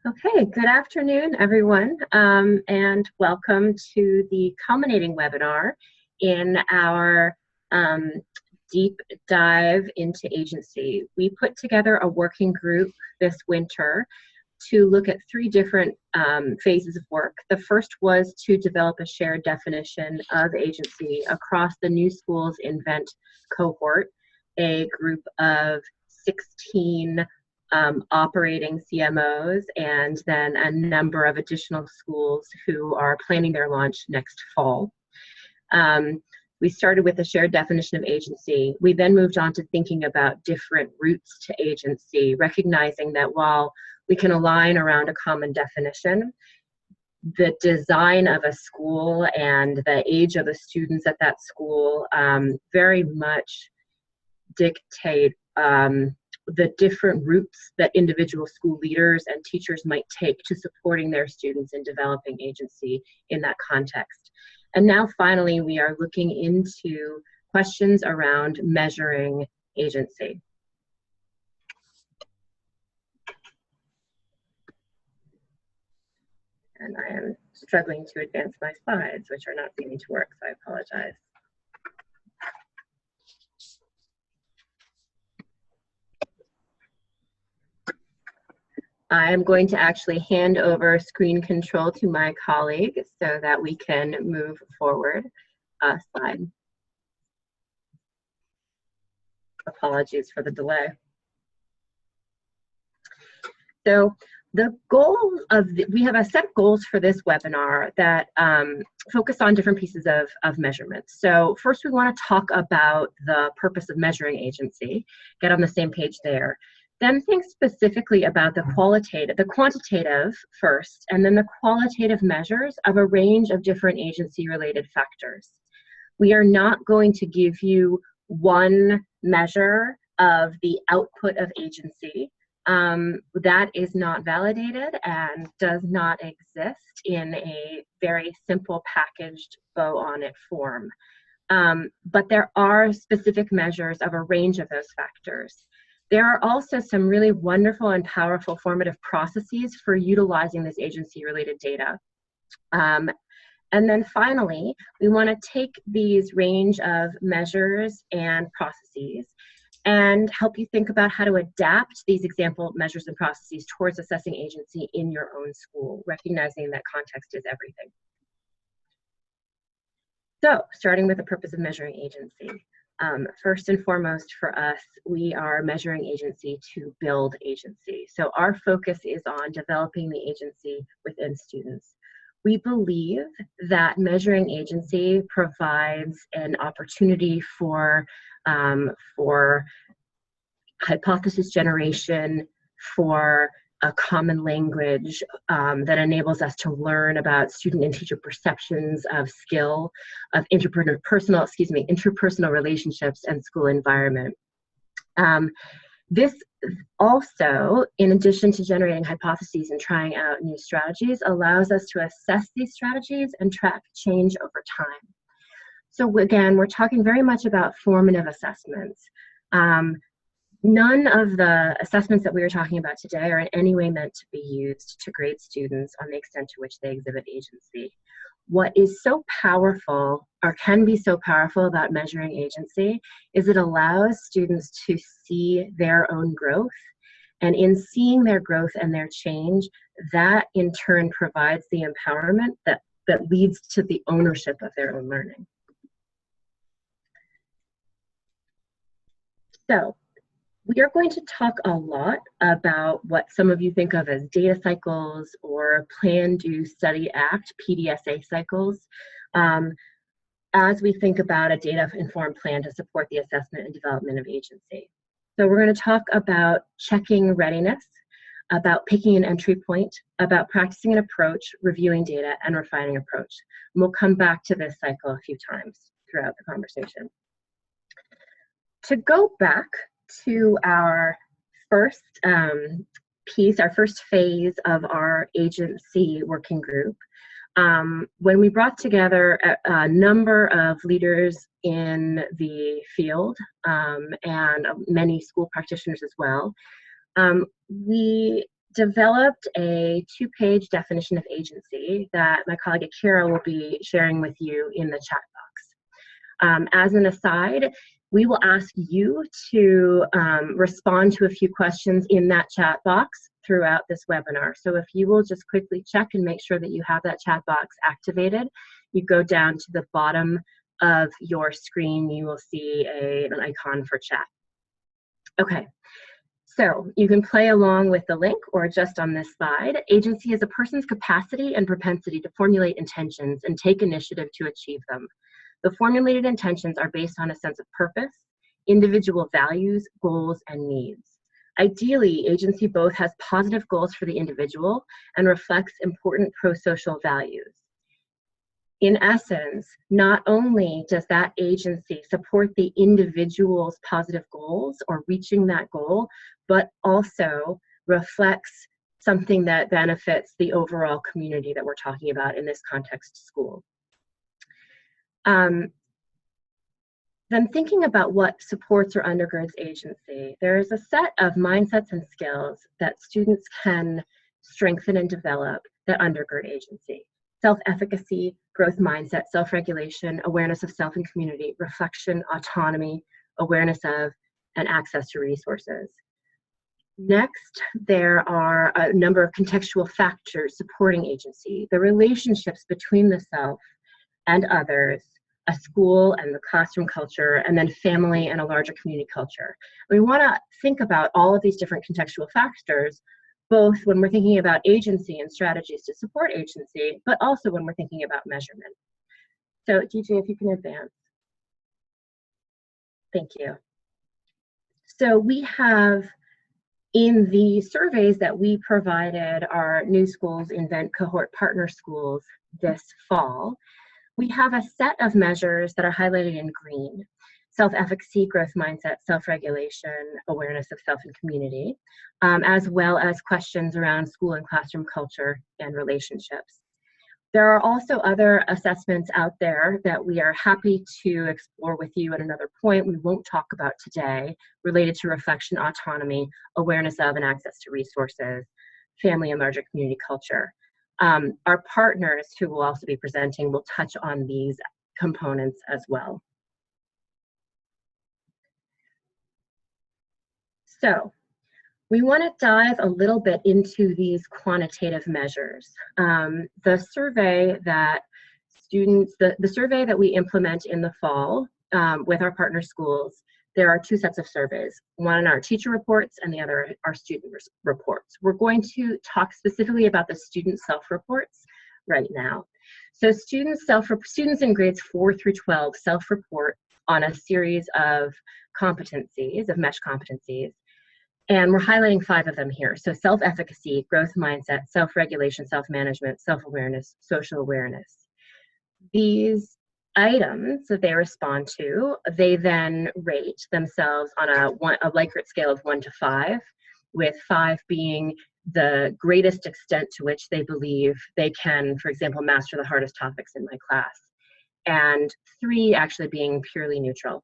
Okay, good afternoon, everyone, and welcome to the culminating webinar in our deep dive into agency. We put together a working group this winter to look at three different phases of work. The first was to develop a shared definition of agency across the New Schools Invent cohort, a group of 16 operating CMOs, and then a number of additional schools who are planning their launch next fall. We started with a shared definition of agency. We then moved on to thinking about different routes to agency, recognizing that while we can align around a common definition, the design of a school and the age of the students at that school very much dictate the different routes that individual school leaders and teachers might take to supporting their students in developing agency in that context. And now finally, we are looking into questions around measuring agency. And I am struggling to advance my slides, which are not seeming to work, so I apologize. I am going to actually hand over screen control to my colleague so that we can move forward. Slide. Apologies for the delay. So the goal of we have a set of goals for this webinar that focus on different pieces of measurement. So first we want to talk about the purpose of measuring agency, get on the same page there. Then think specifically about the quantitative first, and then the qualitative measures of a range of different agency-related factors. We are not going to give you one measure of the output of agency. That is not validated and does not exist in a very simple packaged bow-on-it form. But there are specific measures of a range of those factors. There are also some really wonderful and powerful formative processes for utilizing this agency-related data. And then finally, we want to take these range of measures and processes and help you think about how to adapt these example measures and processes towards assessing agency in your own school, recognizing that context is everything. So, starting with the purpose of measuring agency. First and foremost for us, we are measuring agency to build agency. So our focus is on developing the agency within students. We believe that measuring agency provides an opportunity for hypothesis generation, for a common language that enables us to learn about student and teacher perceptions of skill, of interpersonal relationships and school environment. This also, in addition to generating hypotheses and trying out new strategies, allows us to assess these strategies and track change over time. So again, we're talking very much about formative assessments. None of the assessments that we are talking about today are in any way meant to be used to grade students on the extent to which they exhibit agency. What is so powerful, or can be so powerful about measuring agency, is it allows students to see their own growth. And in seeing their growth and their change, that in turn provides the empowerment that leads to the ownership of their own learning. So, we are going to talk a lot about what some of you think of as data cycles or Plan, Do, Study, Act, PDSA cycles, as we think about a data-informed plan to support the assessment and development of agency. So we're going to talk about checking readiness, about picking an entry point, about practicing an approach, reviewing data, and refining approach. And we'll come back to this cycle a few times throughout the conversation. To go back to our first piece, our first phase of our agency working group, when we brought together a number of leaders in the field and many school practitioners as well, we developed a 2-page definition of agency that my colleague Akira will be sharing with you in the chat box. As an aside, we will ask you to respond to a few questions in that chat box throughout this webinar. So if you will just quickly check and make sure that you have that chat box activated, you go down to the bottom of your screen, you will see an icon for chat. Okay, so you can play along with the link or just on this slide. Agency is a person's capacity and propensity to formulate intentions and take initiative to achieve them. The formulated intentions are based on a sense of purpose, individual values, goals, and needs. Ideally, agency both has positive goals for the individual and reflects important pro-social values. In essence, not only does that agency support the individual's positive goals or reaching that goal, but also reflects something that benefits the overall community that we're talking about, in this context, school. Then thinking about what supports or undergirds agency, there is a set of mindsets and skills that students can strengthen and develop that undergird agency. Self-efficacy, growth mindset, self-regulation, awareness of self and community, reflection, autonomy, awareness of, and access to resources. Next, there are a number of contextual factors supporting agency, the relationships between the self and others, a school and the classroom culture, and then family and a larger community culture. We want to think about all of these different contextual factors, both when we're thinking about agency and strategies to support agency, but also when we're thinking about measurement. So DJ, if you can advance. Thank you. So we have, in the surveys that we provided our new schools, Invent cohort partner schools this fall, we have a set of measures that are highlighted in green: self-efficacy, growth mindset, self-regulation, awareness of self and community, as well as questions around school and classroom culture and relationships. There are also other assessments out there that we are happy to explore with you at another point we won't talk about today, related to reflection, autonomy, awareness of and access to resources, family and larger community culture. Our partners who will also be presenting will touch on these components as well. So we want to dive a little bit into these quantitative measures. The survey that the survey that we implement in the fall with our partner schools, there are 2 sets of surveys, one are teacher reports and the other are student reports. We're going to talk specifically about the student self-reports right now. So students in grades 4 through 12 self-report on a series of competencies, of mesh competencies, and we're highlighting 5 of them here. So self-efficacy, growth mindset, self-regulation, self-management, self-awareness, social awareness. These items that they respond to, they then rate themselves on a Likert scale of 1 to 5, with 5 being the greatest extent to which they believe they can, for example, master the hardest topics in my class, and 3 actually being purely neutral.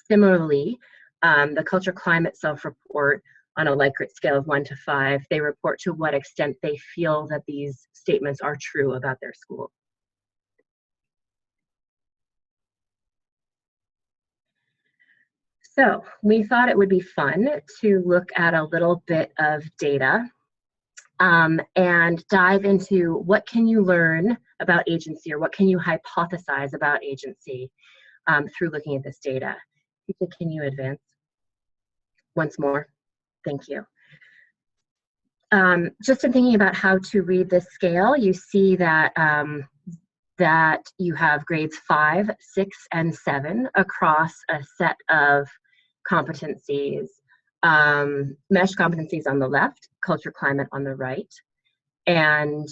Similarly, the culture climate self-report on a Likert scale of 1 to 5, they report to what extent they feel that these statements are true about their school. So we thought it would be fun to look at a little bit of data and dive into what can you learn about agency, or what can you hypothesize about agency through looking at this data. Can you advance once more? Thank you. Just in thinking about how to read this scale, you see that that you have grades 5, 6, and 7 across a set of competencies, mesh competencies on the left, culture climate on the right. And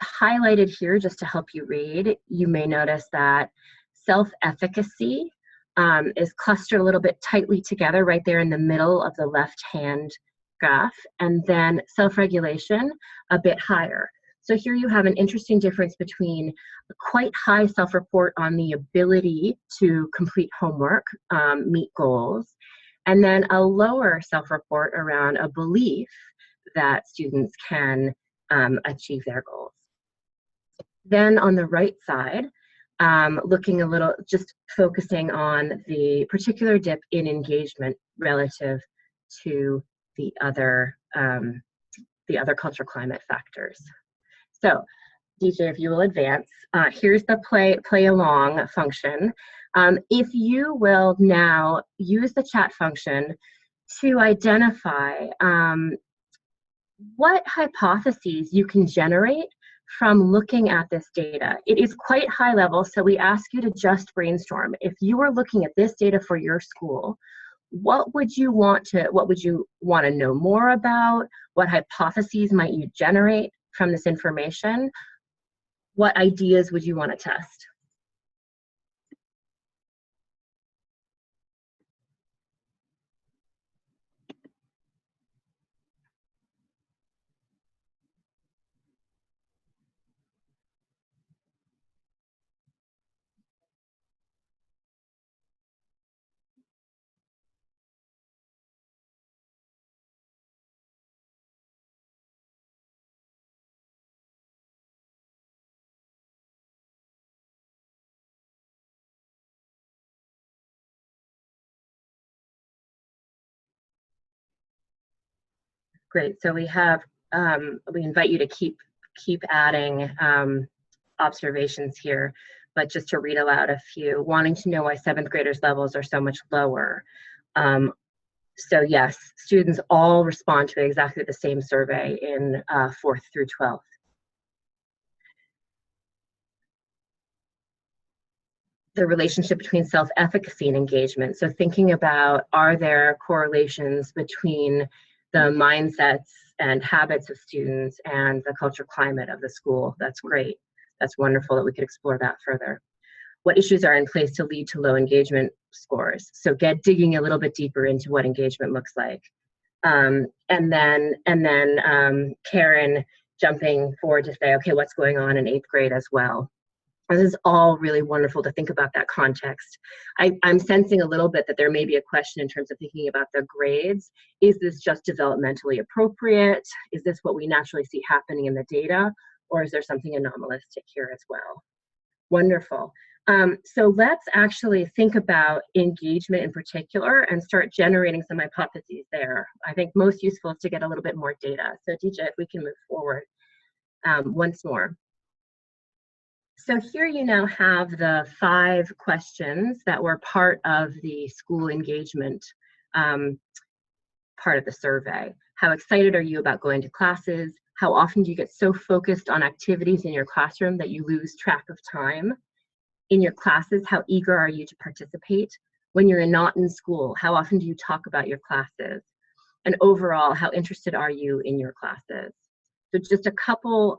highlighted here, just to help you read, you may notice that self-efficacy is clustered a little bit tightly together right there in the middle of the left-hand graph, and then self-regulation a bit higher. So here you have an interesting difference between a quite high self-report on the ability to complete homework, meet goals, and then a lower self-report around a belief that students can achieve their goals. Then on the right side, looking a little, just focusing on the particular dip in engagement relative to the other cultural climate factors. So, DJ, if you will advance, here's the play along function. If you will now use the chat function to identify what hypotheses you can generate from looking at this data. It is quite high level, so we ask you to just brainstorm. If you were looking at this data for your school, what would you want to know more about? What hypotheses might you generate from this information? What ideas would you want to test? Great. So we have we invite you to keep adding observations here, but just to read aloud a few. Wanting to know why 7th graders' levels are so much lower. So yes, students all respond to exactly the same survey in 4th through 12th. The relationship between self-efficacy and engagement. So thinking about, are there correlations between the mindsets and habits of students and the cultural climate of the school? That's great. That's wonderful that we could explore that further. What issues are in place to lead to low engagement scores? So digging a little bit deeper into what engagement looks like. And then Karen jumping forward to say, okay, what's going on in 8th grade as well? This is all really wonderful to think about that context. I'm sensing a little bit that there may be a question in terms of thinking about the grades. Is this just developmentally appropriate? Is this what we naturally see happening in the data? Or is there something anomalistic here as well? Wonderful. So let's actually think about engagement in particular and start generating some hypotheses there. I think most useful is to get a little bit more data. So DJ, if we can move forward once more. So here you now have the 5 questions that were part of the school engagement part of the survey. How excited are you about going to classes? How often do you get so focused on activities in your classroom that you lose track of time? In your classes, how eager are you to participate? When you're not in school, how often do you talk about your classes? And overall, how interested are you in your classes? So just a couple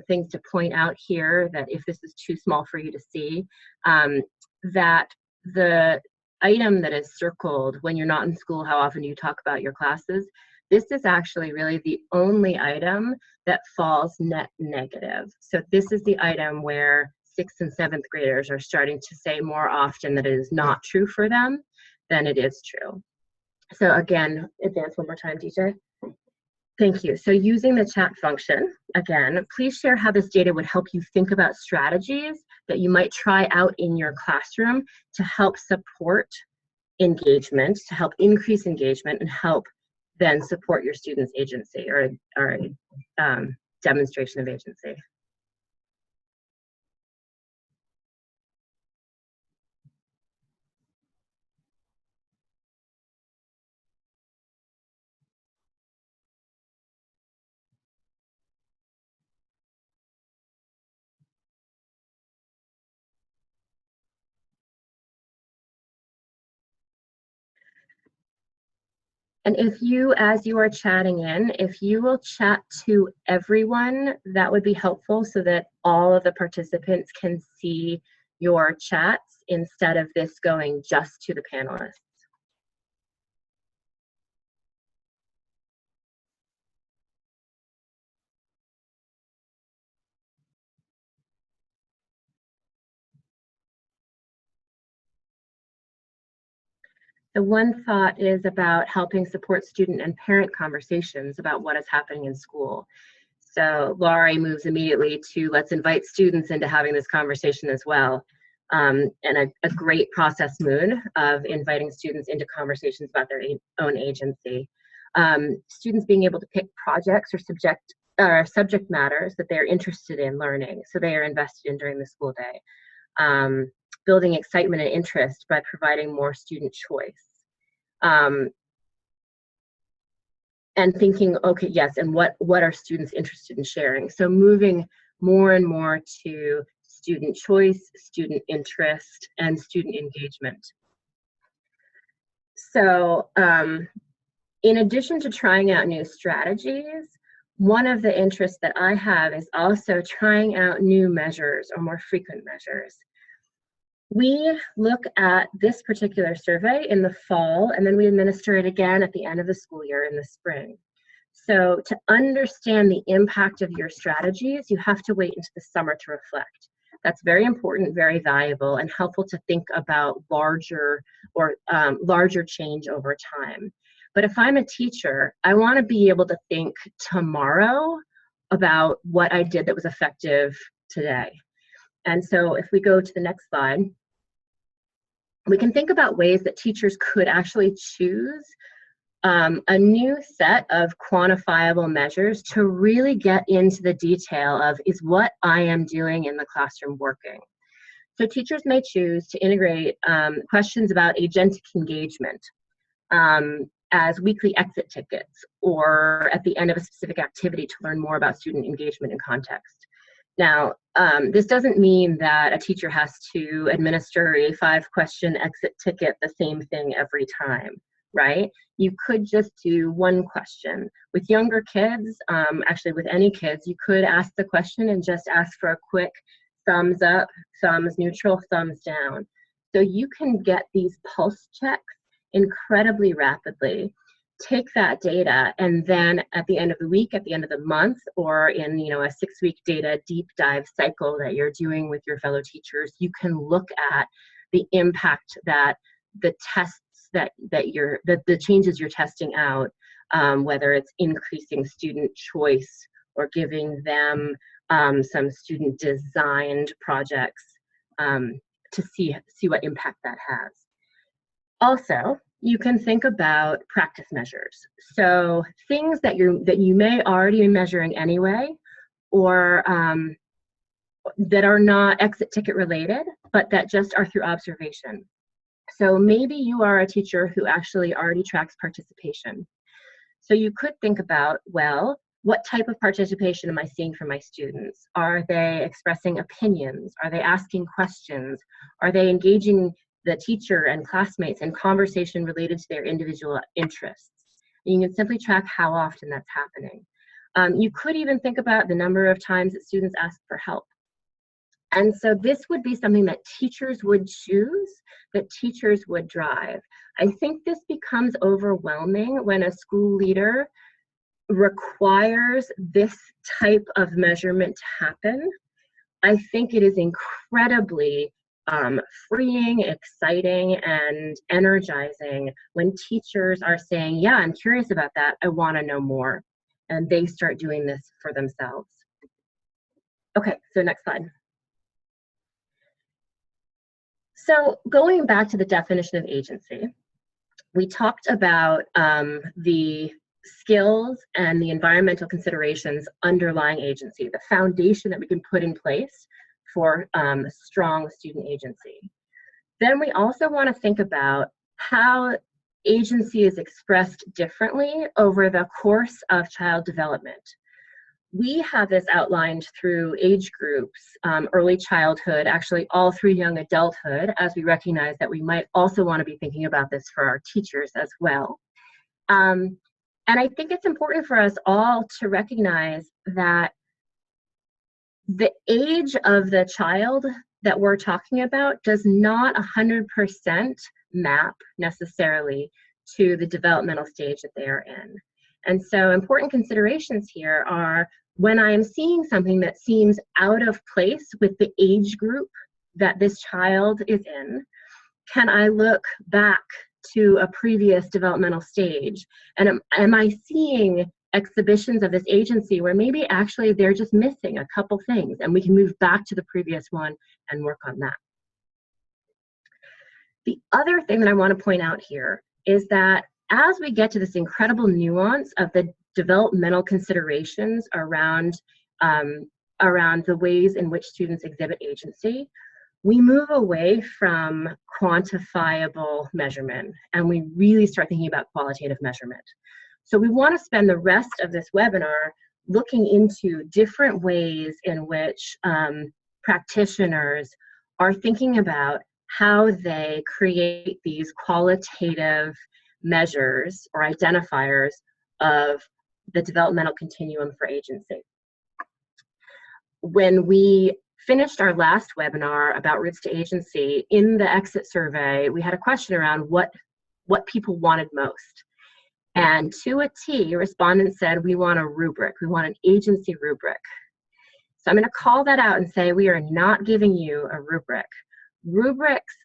things to point out here, that if this is too small for you to see, that the item that is circled, when you're not in school, how often do you talk about your classes? This is actually really the only item that falls net negative. So this is the item where 6th and 7th graders are starting to say more often that it is not true for them than it is true. So again, advance one more time, DJ. Thank you. So using the chat function, again, please share how this data would help you think about strategies that you might try out in your classroom to help support engagement, to help increase engagement, and help then support your students' agency or demonstration of agency. And if you, as you are chatting in, if you will chat to everyone, that would be helpful so that all of the participants can see your chats instead of this going just to the panelists. So one thought is about helping support student and parent conversations about what is happening in school. So Laurie moves immediately to let's invite students into having this conversation as well. And a great process mood of inviting students into conversations about their own agency. Students being able to pick projects or subject matters that they're interested in learning, so they are invested in during the school day. Building excitement and interest by providing more student choice. And thinking, okay, yes, and what are students interested in sharing? So moving more and more to student choice, student interest, and student engagement. So in addition to trying out new strategies, one of the interests that I have is also trying out new measures or more frequent measures. We look at this particular survey in the fall, and then we administer it again at the end of the school year in the spring. So to understand the impact of your strategies, you have to wait into the summer to reflect. That's very important, very valuable, and helpful to think about larger change over time. But if I'm a teacher, I want to be able to think tomorrow about what I did that was effective today. And so if we go to the next slide, we can think about ways that teachers could actually choose a new set of quantifiable measures to really get into the detail of, is what I am doing in the classroom working? So teachers may choose to integrate questions about agentic engagement as weekly exit tickets, or at the end of a specific activity to learn more about student engagement and context. Now, this doesn't mean that a teacher has to administer a 5-question exit ticket, the same thing every time, right? You could just do one question. With younger kids, actually with any kids, you could ask the question and just ask for a quick thumbs up, thumbs neutral, thumbs down. So you can get these pulse checks incredibly rapidly. Take that data, and then at the end of the week, at the end of the month, or in a 6-week data deep dive cycle that you're doing with your fellow teachers, you can look at the impact that the tests the changes you're testing out, whether it's increasing student choice or giving them some student designed projects, to see what impact that has. Also, you can think about practice measures. So things that you may already be measuring anyway, or that are not exit ticket related, but that just are through observation. So maybe you are a teacher who actually already tracks participation. So you could think about, well, what type of participation am I seeing from my students? Are they expressing opinions? Are they asking questions? Are they engaging the teacher and classmates in conversation related to their individual interests? And you can simply track how often that's happening. You could even think about the number of times that students ask for help. And so this would be something that teachers would choose, that teachers would drive. I think this becomes overwhelming when a school leader requires this type of measurement to happen. I think it is incredibly freeing, exciting, and energizing when teachers are saying, yeah, I'm curious about that, I want to know more, and they start doing this for themselves. Okay, so next slide. So going back to the definition of agency, we talked about the skills and the environmental considerations underlying agency, the foundation that we can put in place for strong student agency. Then we also want to think about how agency is expressed differently over the course of child development. We have this outlined through age groups, early childhood, actually all through young adulthood, as we recognize that we might also want to be thinking about this for our teachers as well. And I think it's important for us all to recognize that the age of the child that we're talking about does not 100% map necessarily to the developmental stage that they are in. And so important considerations here are, when I am seeing something that seems out of place with the age group that this child is in, can I look back to a previous developmental stage? And am I seeing exhibitions of this agency where maybe actually they're just missing a couple things and we can move back to the previous one and work on that? The other thing that I want to point out here is that as we get to this incredible nuance of the developmental considerations around the ways in which students exhibit agency, we move away from quantifiable measurement and we really start thinking about qualitative measurement. So we want to spend the rest of this webinar looking into different ways in which practitioners are thinking about how they create these qualitative measures or identifiers of the developmental continuum for agency. When we finished our last webinar about Roots to Agency, in the exit survey, we had a question around what people wanted most. And to a T, respondents said, we want a rubric. We want an agency rubric. So I'm going to call that out and say we are not giving you a rubric. Rubrics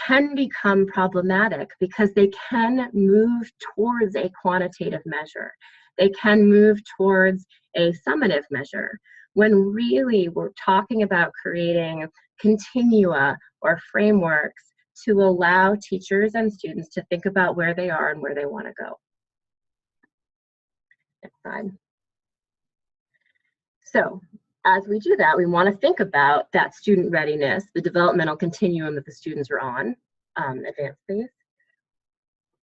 can become problematic because they can move towards a quantitative measure. They can move towards a summative measure, when really we're talking about creating continua or frameworks to allow teachers and students to think about where they are and where they want to go. Next slide. So as we do that, we want to think about that student readiness, the developmental continuum that the students are on. Advance, please.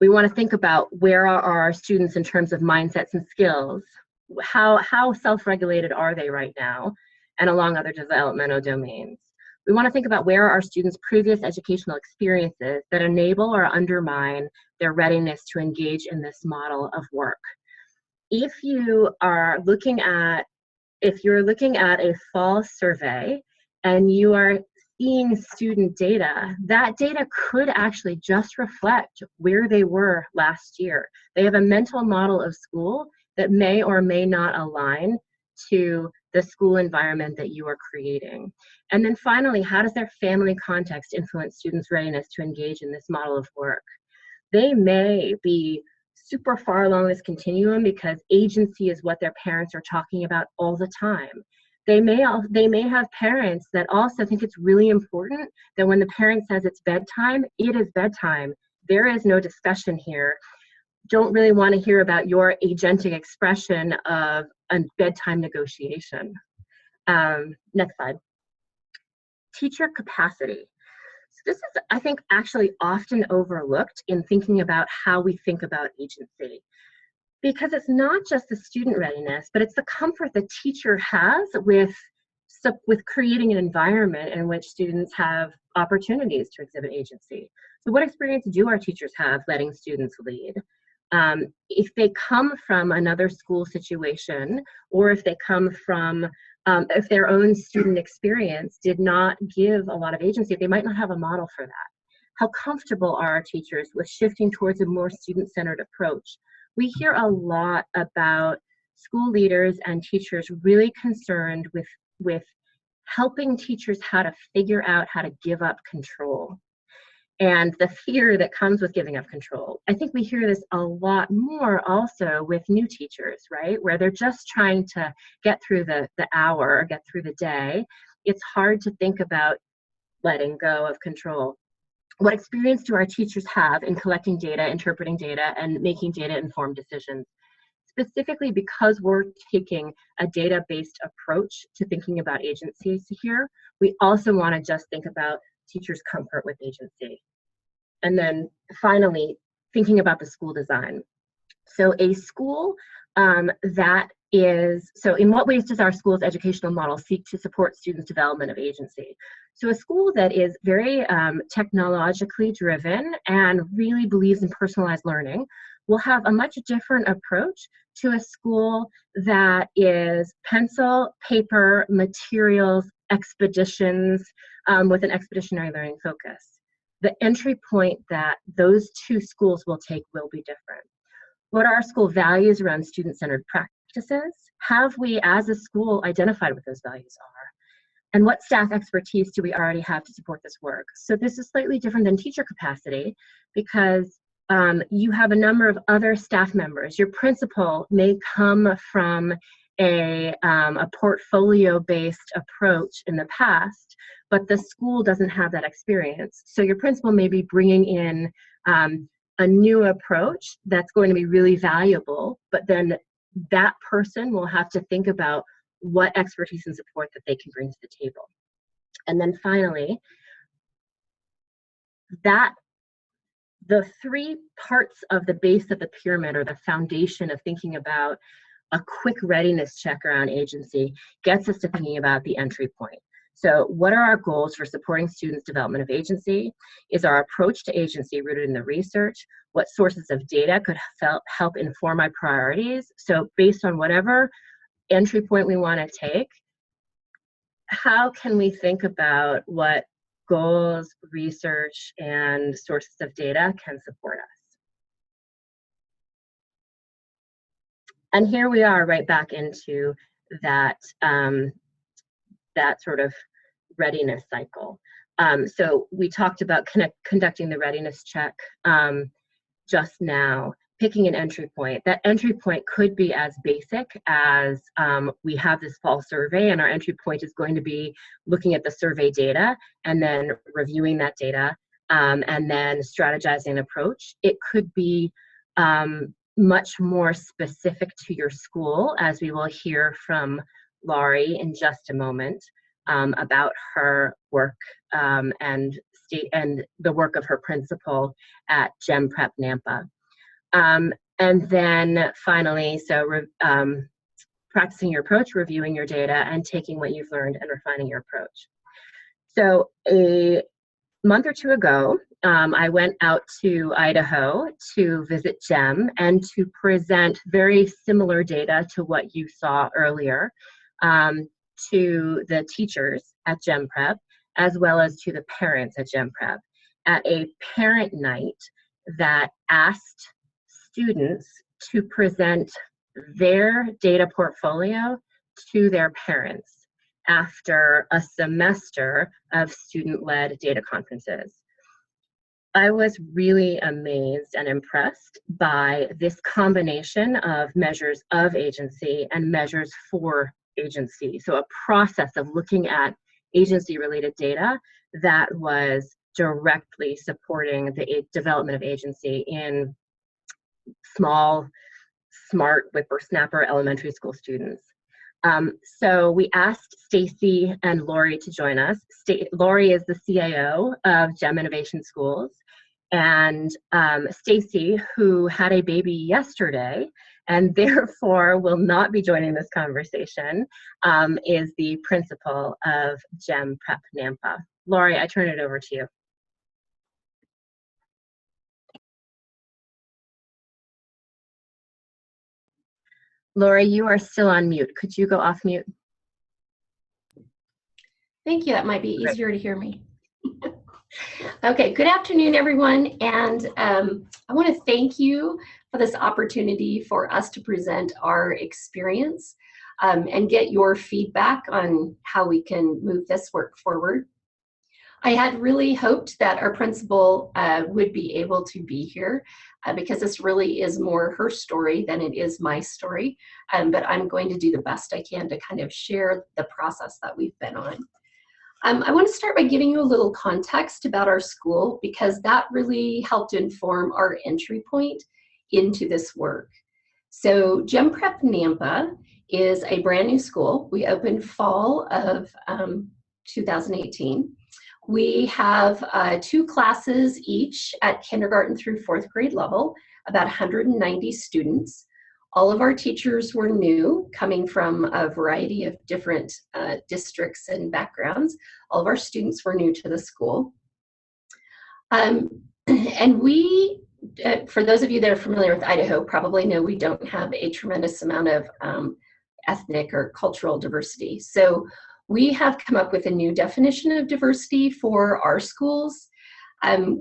We want to think about where are our students in terms of mindsets and skills. How self-regulated are they right now, and along other developmental domains. We want to think about where are our students' previous educational experiences that enable or undermine their readiness to engage in this model of work. If you're looking at a fall survey and you are seeing student data, that data could actually just reflect where they were last year. They have a mental model of school that may or may not align to the school environment that you are creating. And then finally, how does their family context influence students' readiness to engage in this model of work? They may be super far along this continuum because agency is what their parents are talking about all the time. They may have parents that also think it's really important that when the parent says it's bedtime, it is bedtime. There is no discussion here. Don't really want to hear about your agentic expression of a bedtime negotiation. Next slide. Teacher capacity. So this is, I think, actually often overlooked in thinking about how we think about agency. Because it's not just the student readiness, but it's the comfort the teacher has with creating an environment in which students have opportunities to exhibit agency. So what experience do our teachers have letting students lead? If they come from another school situation, or if they come from, if their own student experience did not give a lot of agency, they might not have a model for that. How comfortable are our teachers with shifting towards a more student-centered approach? We hear a lot about school leaders and teachers really concerned with helping teachers how to figure out how to give up control and the fear that comes with giving up control. I think we hear this a lot more also with new teachers, right? Where they're just trying to get through the hour, get through the day. It's hard to think about letting go of control. What experience do our teachers have in collecting data, interpreting data, and making data-informed decisions? Specifically because we're taking a data-based approach to thinking about agencies here, we also want to just think about teachers' comfort with agency. And then finally, thinking about the school design. So a school so in what ways does our school's educational model seek to support students' development of agency? So a school that is very technologically driven and really believes in personalized learning will have a much different approach to a school that is pencil, paper, materials, expeditions, with an expeditionary learning focus. The entry point that those two schools will take will be different. What are our school values around student-centered practices? Have we, as a school, identified what those values are? And what staff expertise do we already have to support this work? So this is slightly different than teacher capacity because you have a number of other staff members. Your principal may come from a portfolio-based approach in the past, but the school doesn't have that experience. So your principal may be bringing in a new approach that's going to be really valuable, but then that person will have to think about what expertise and support that they can bring to the table. And then finally, the three parts of the base of the pyramid, or the foundation of thinking about a quick readiness check around agency, gets us to thinking about the entry point. So what are our goals for supporting students' development of agency? Is our approach to agency rooted in the research? What sources of data could help inform my priorities? So based on whatever entry point we want to take, how can we think about what goals, research, and sources of data can support us? And here we are right back into that that sort of readiness cycle. So we talked about conducting the readiness check just now, picking an entry point. That entry point could be as basic as we have this fall survey, and our entry point is going to be looking at the survey data and then reviewing that data and then strategizing an approach. It could be much more specific to your school, as we will hear from Laurie in just a moment about her work and the work of her principal at Gem Prep Nampa. And then finally, so practicing your approach, reviewing your data, and taking what you've learned and refining your approach. So a month or two ago, I went out to Idaho to visit GEM and to present very similar data to what you saw earlier to the teachers at Gem Prep, as well as to the parents at Gem Prep, at a parent night that asked students to present their data portfolio to their parents after a semester of student-led data conferences. I was really amazed and impressed by this combination of measures of agency and measures for agency. So a process of looking at agency-related data that was directly supporting the development of agency in small, smart whippersnapper elementary school students. So we asked Stacy and Lori to join us. Lori is the CIO of GEM Innovation Schools, and Stacy, who had a baby yesterday and therefore will not be joining this conversation, is the principal of Gem Prep Nampa. Lori, I turn it over to you. Lori, you are still on mute. Could you go off mute? Thank you. That might be easier to hear me. Okay, good afternoon, everyone. And I want to thank you for this opportunity for us to present our experience and get your feedback on how we can move this work forward. I had really hoped that our principal would be able to be here because this really is more her story than it is my story. But I'm going to do the best I can to kind of share the process that we've been on. I want to start by giving you a little context about our school because that really helped inform our entry point into this work. So Gem Prep Nampa is a brand new school. We opened fall of 2018. We have 2 classes each at kindergarten through 4th grade level, about 190 students. All of our teachers were new, coming from a variety of different districts and backgrounds. All of our students were new to the school. And we, for those of you that are familiar with Idaho, probably know we don't have a tremendous amount of ethnic or cultural diversity. So we have come up with a new definition of diversity for our schools.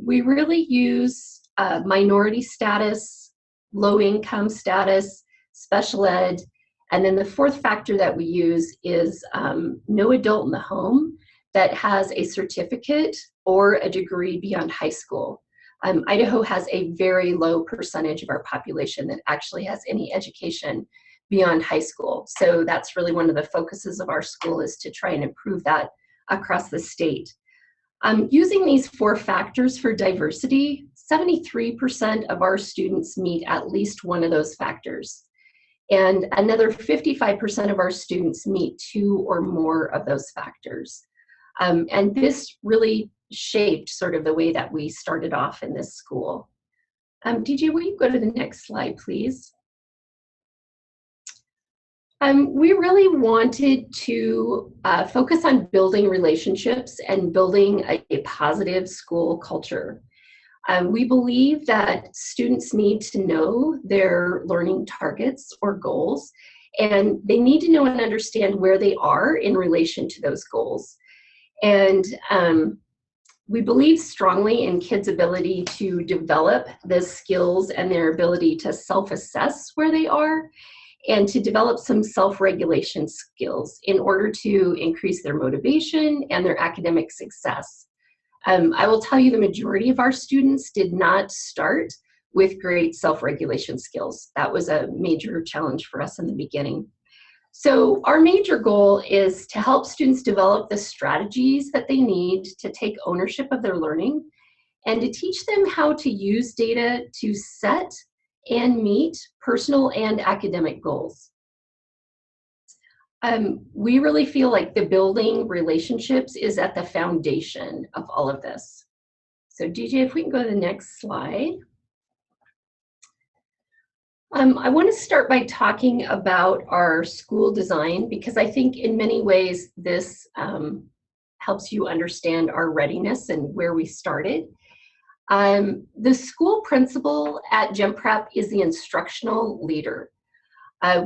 We really use minority status, low income status, special ed, and then the 4th factor that we use is no adult in the home that has a certificate or a degree beyond high school. Idaho has a very low percentage of our population that actually has any education beyond high school. So that's really one of the focuses of our school, is to try and improve that across the state. Using these 4 factors for diversity, 73% of our students meet at least one of those factors. And another 55% of our students meet 2 or more of those factors. And this really shaped sort of the way that we started off in this school. DJ, will you go to the next slide, please? We really wanted to focus on building relationships and building a positive school culture. We believe that students need to know their learning targets or goals, and they need to know and understand where they are in relation to those goals. And we believe strongly in kids' ability to develop the skills and their ability to self-assess where they are, and to develop some self-regulation skills in order to increase their motivation and their academic success. I will tell you, the majority of our students did not start with great self-regulation skills. That was a major challenge for us in the beginning. So our major goal is to help students develop the strategies that they need to take ownership of their learning, and to teach them how to use data to set and meet personal and academic goals. We really feel like the building relationships is at the foundation of all of this. So DJ, if we can go to the next slide. I want to start by talking about our school design, because I think in many ways this helps you understand our readiness and where we started. The school principal at Gem Prep is the instructional leader.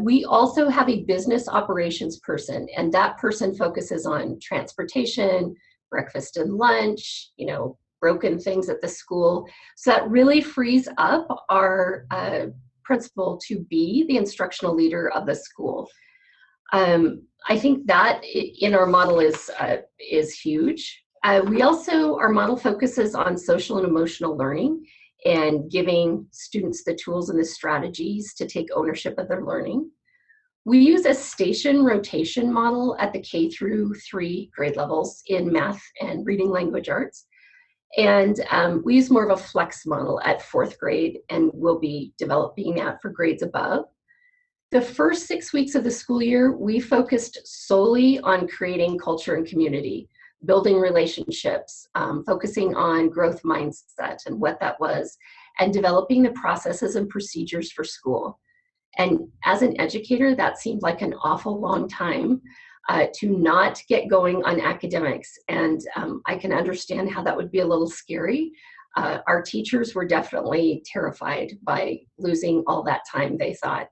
We also have a business operations person, and that person focuses on transportation, breakfast and lunch, you know, broken things at the school. So that really frees up our principal to be the instructional leader of the school. I think that in our model is huge. We also, our model focuses on social and emotional learning and giving students the tools and the strategies to take ownership of their learning. We use a station rotation model at the K through 3 grade levels in math and reading language arts. And we use more of a flex model at 4th grade, and we'll be developing that for grades above. The first 6 weeks of the school year, we focused solely on creating culture and community, building relationships, focusing on growth mindset and what that was, and developing the processes and procedures for school. And as an educator, that seemed like an awful long time to not get going on academics. And I can understand how that would be a little scary. Our teachers were definitely terrified by losing all that time, they thought.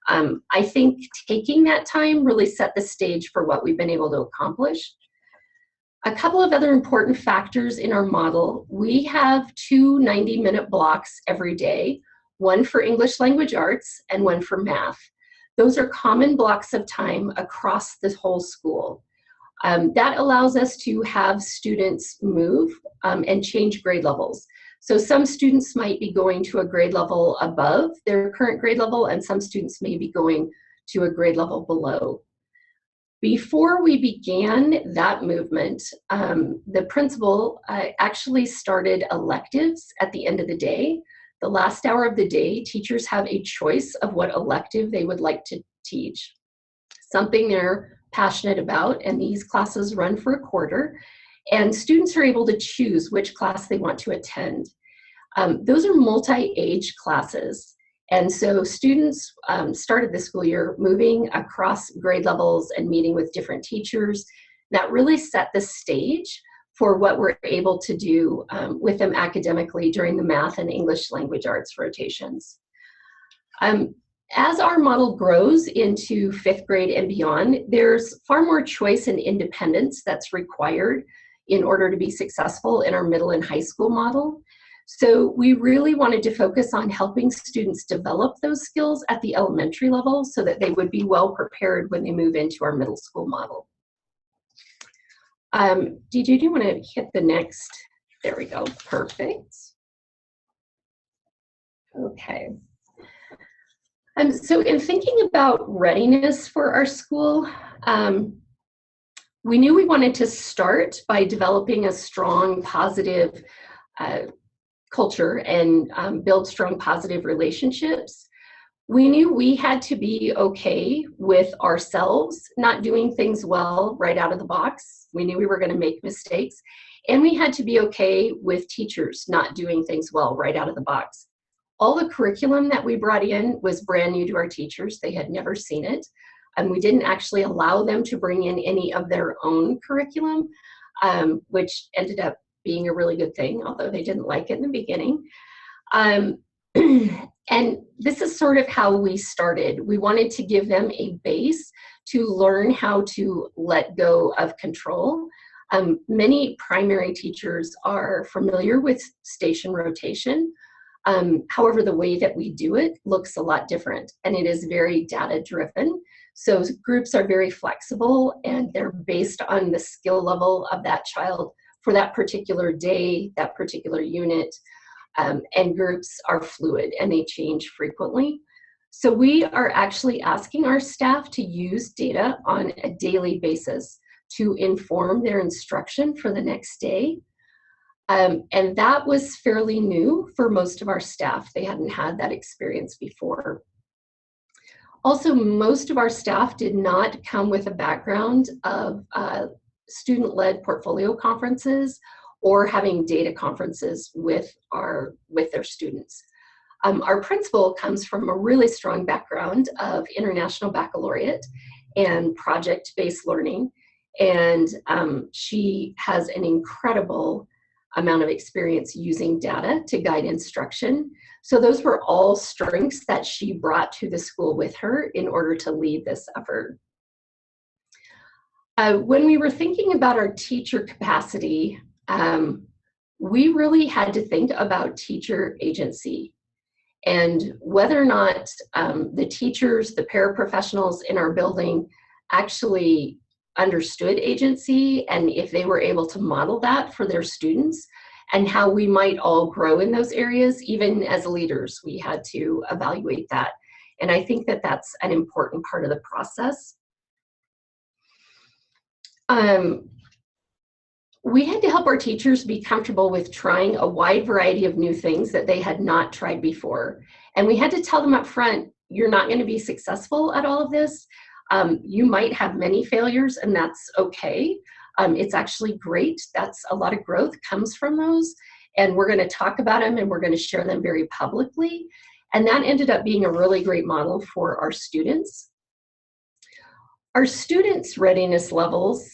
I think taking that time really set the stage for what we've been able to accomplish. A couple of other important factors in our model: we have 2 90-minute blocks every day, one for English language arts and one for math. Those are common blocks of time across the whole school. That allows us to have students move and change grade levels. So some students might be going to a grade level above their current grade level, and some students may be going to a grade level below. Before we began that movement, the principal actually started electives at the end of the day. The last hour of the day, teachers have a choice of what elective they would like to teach, something they're passionate about, and these classes run for a quarter, and students are able to choose which class they want to attend. Those are multi-age classes. And so students started the school year moving across grade levels and meeting with different teachers. That really set the stage for what we're able to do with them academically during the math and English language arts rotations. As our model grows into 5th grade and beyond, there's far more choice and independence that's required in order to be successful in our middle and high school model. So we really wanted to focus on helping students develop those skills at the elementary level so that they would be well prepared when they move into our middle school model. DJ, do you want to hit the next? There we go, perfect. Okay. So in thinking about readiness for our school, we knew we wanted to start by developing a strong, positive culture and build strong, positive relationships. We knew we had to be okay with ourselves not doing things well right out of the box. We knew we were going to make mistakes. And we had to be okay with teachers not doing things well right out of the box. All the curriculum that we brought in was brand new to our teachers. They had never seen it. And we didn't actually allow them to bring in any of their own curriculum, which ended up being a really good thing, although they didn't like it in the beginning. And this is sort of how we started. We wanted to give them a base to learn how to let go of control. Many primary teachers are familiar with station rotation. However, the way that we do it looks a lot different, and it is very data-driven. So groups are very flexible, and they're based on the skill level of that child for that particular day, that particular unit, and groups are fluid, and they change frequently. So we are actually asking our staff to use data on a daily basis to inform their instruction for the next day. And that was fairly new for most of our staff. They hadn't had that experience before. Also, most of our staff did not come with a background of student-led portfolio conferences or having data conferences with their students. Our principal comes from a really strong background of international baccalaureate and project-based learning, and she has an incredible amount of experience using data to guide instruction. So those were all strengths that she brought to the school with her in order to lead this effort. When we were thinking about our teacher capacity, we really had to think about teacher agency and whether or not the teachers, the paraprofessionals in our building actually understood agency, and if they were able to model that for their students, and how we might all grow in those areas. Even as leaders, we had to evaluate that. And I think that that's an important part of the process. We had to help our teachers be comfortable with trying a wide variety of new things that they had not tried before. And we had to tell them up front, you're not going to be successful at all of this. You might have many failures, and that's okay. It's actually great. That's a lot of growth comes from those. And we're going to talk about them, and we're going to share them very publicly. And that ended up being a really great model for our students. Our students' readiness levels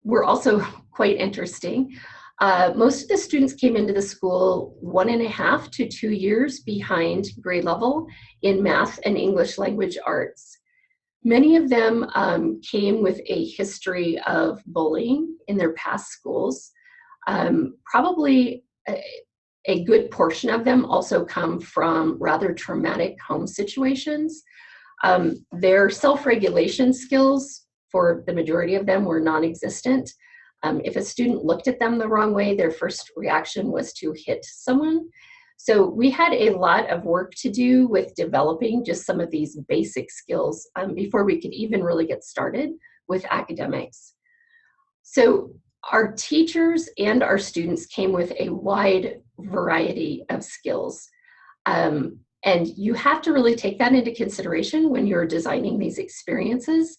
were also quite interesting. Most of the students came into the school 1.5 to 2 years behind grade level in math and English language arts. Many of them came with a history of bullying in their past schools. Probably a good portion of them also come from rather traumatic home situations. Their self-regulation skills, for the majority of them, were non-existent. If a student looked at them the wrong way, their first reaction was to hit someone. So we had a lot of work to do with developing just some of these basic skills before we could even really get started with academics. So our teachers and our students came with a wide variety of skills. And you have to really take that into consideration when you're designing these experiences.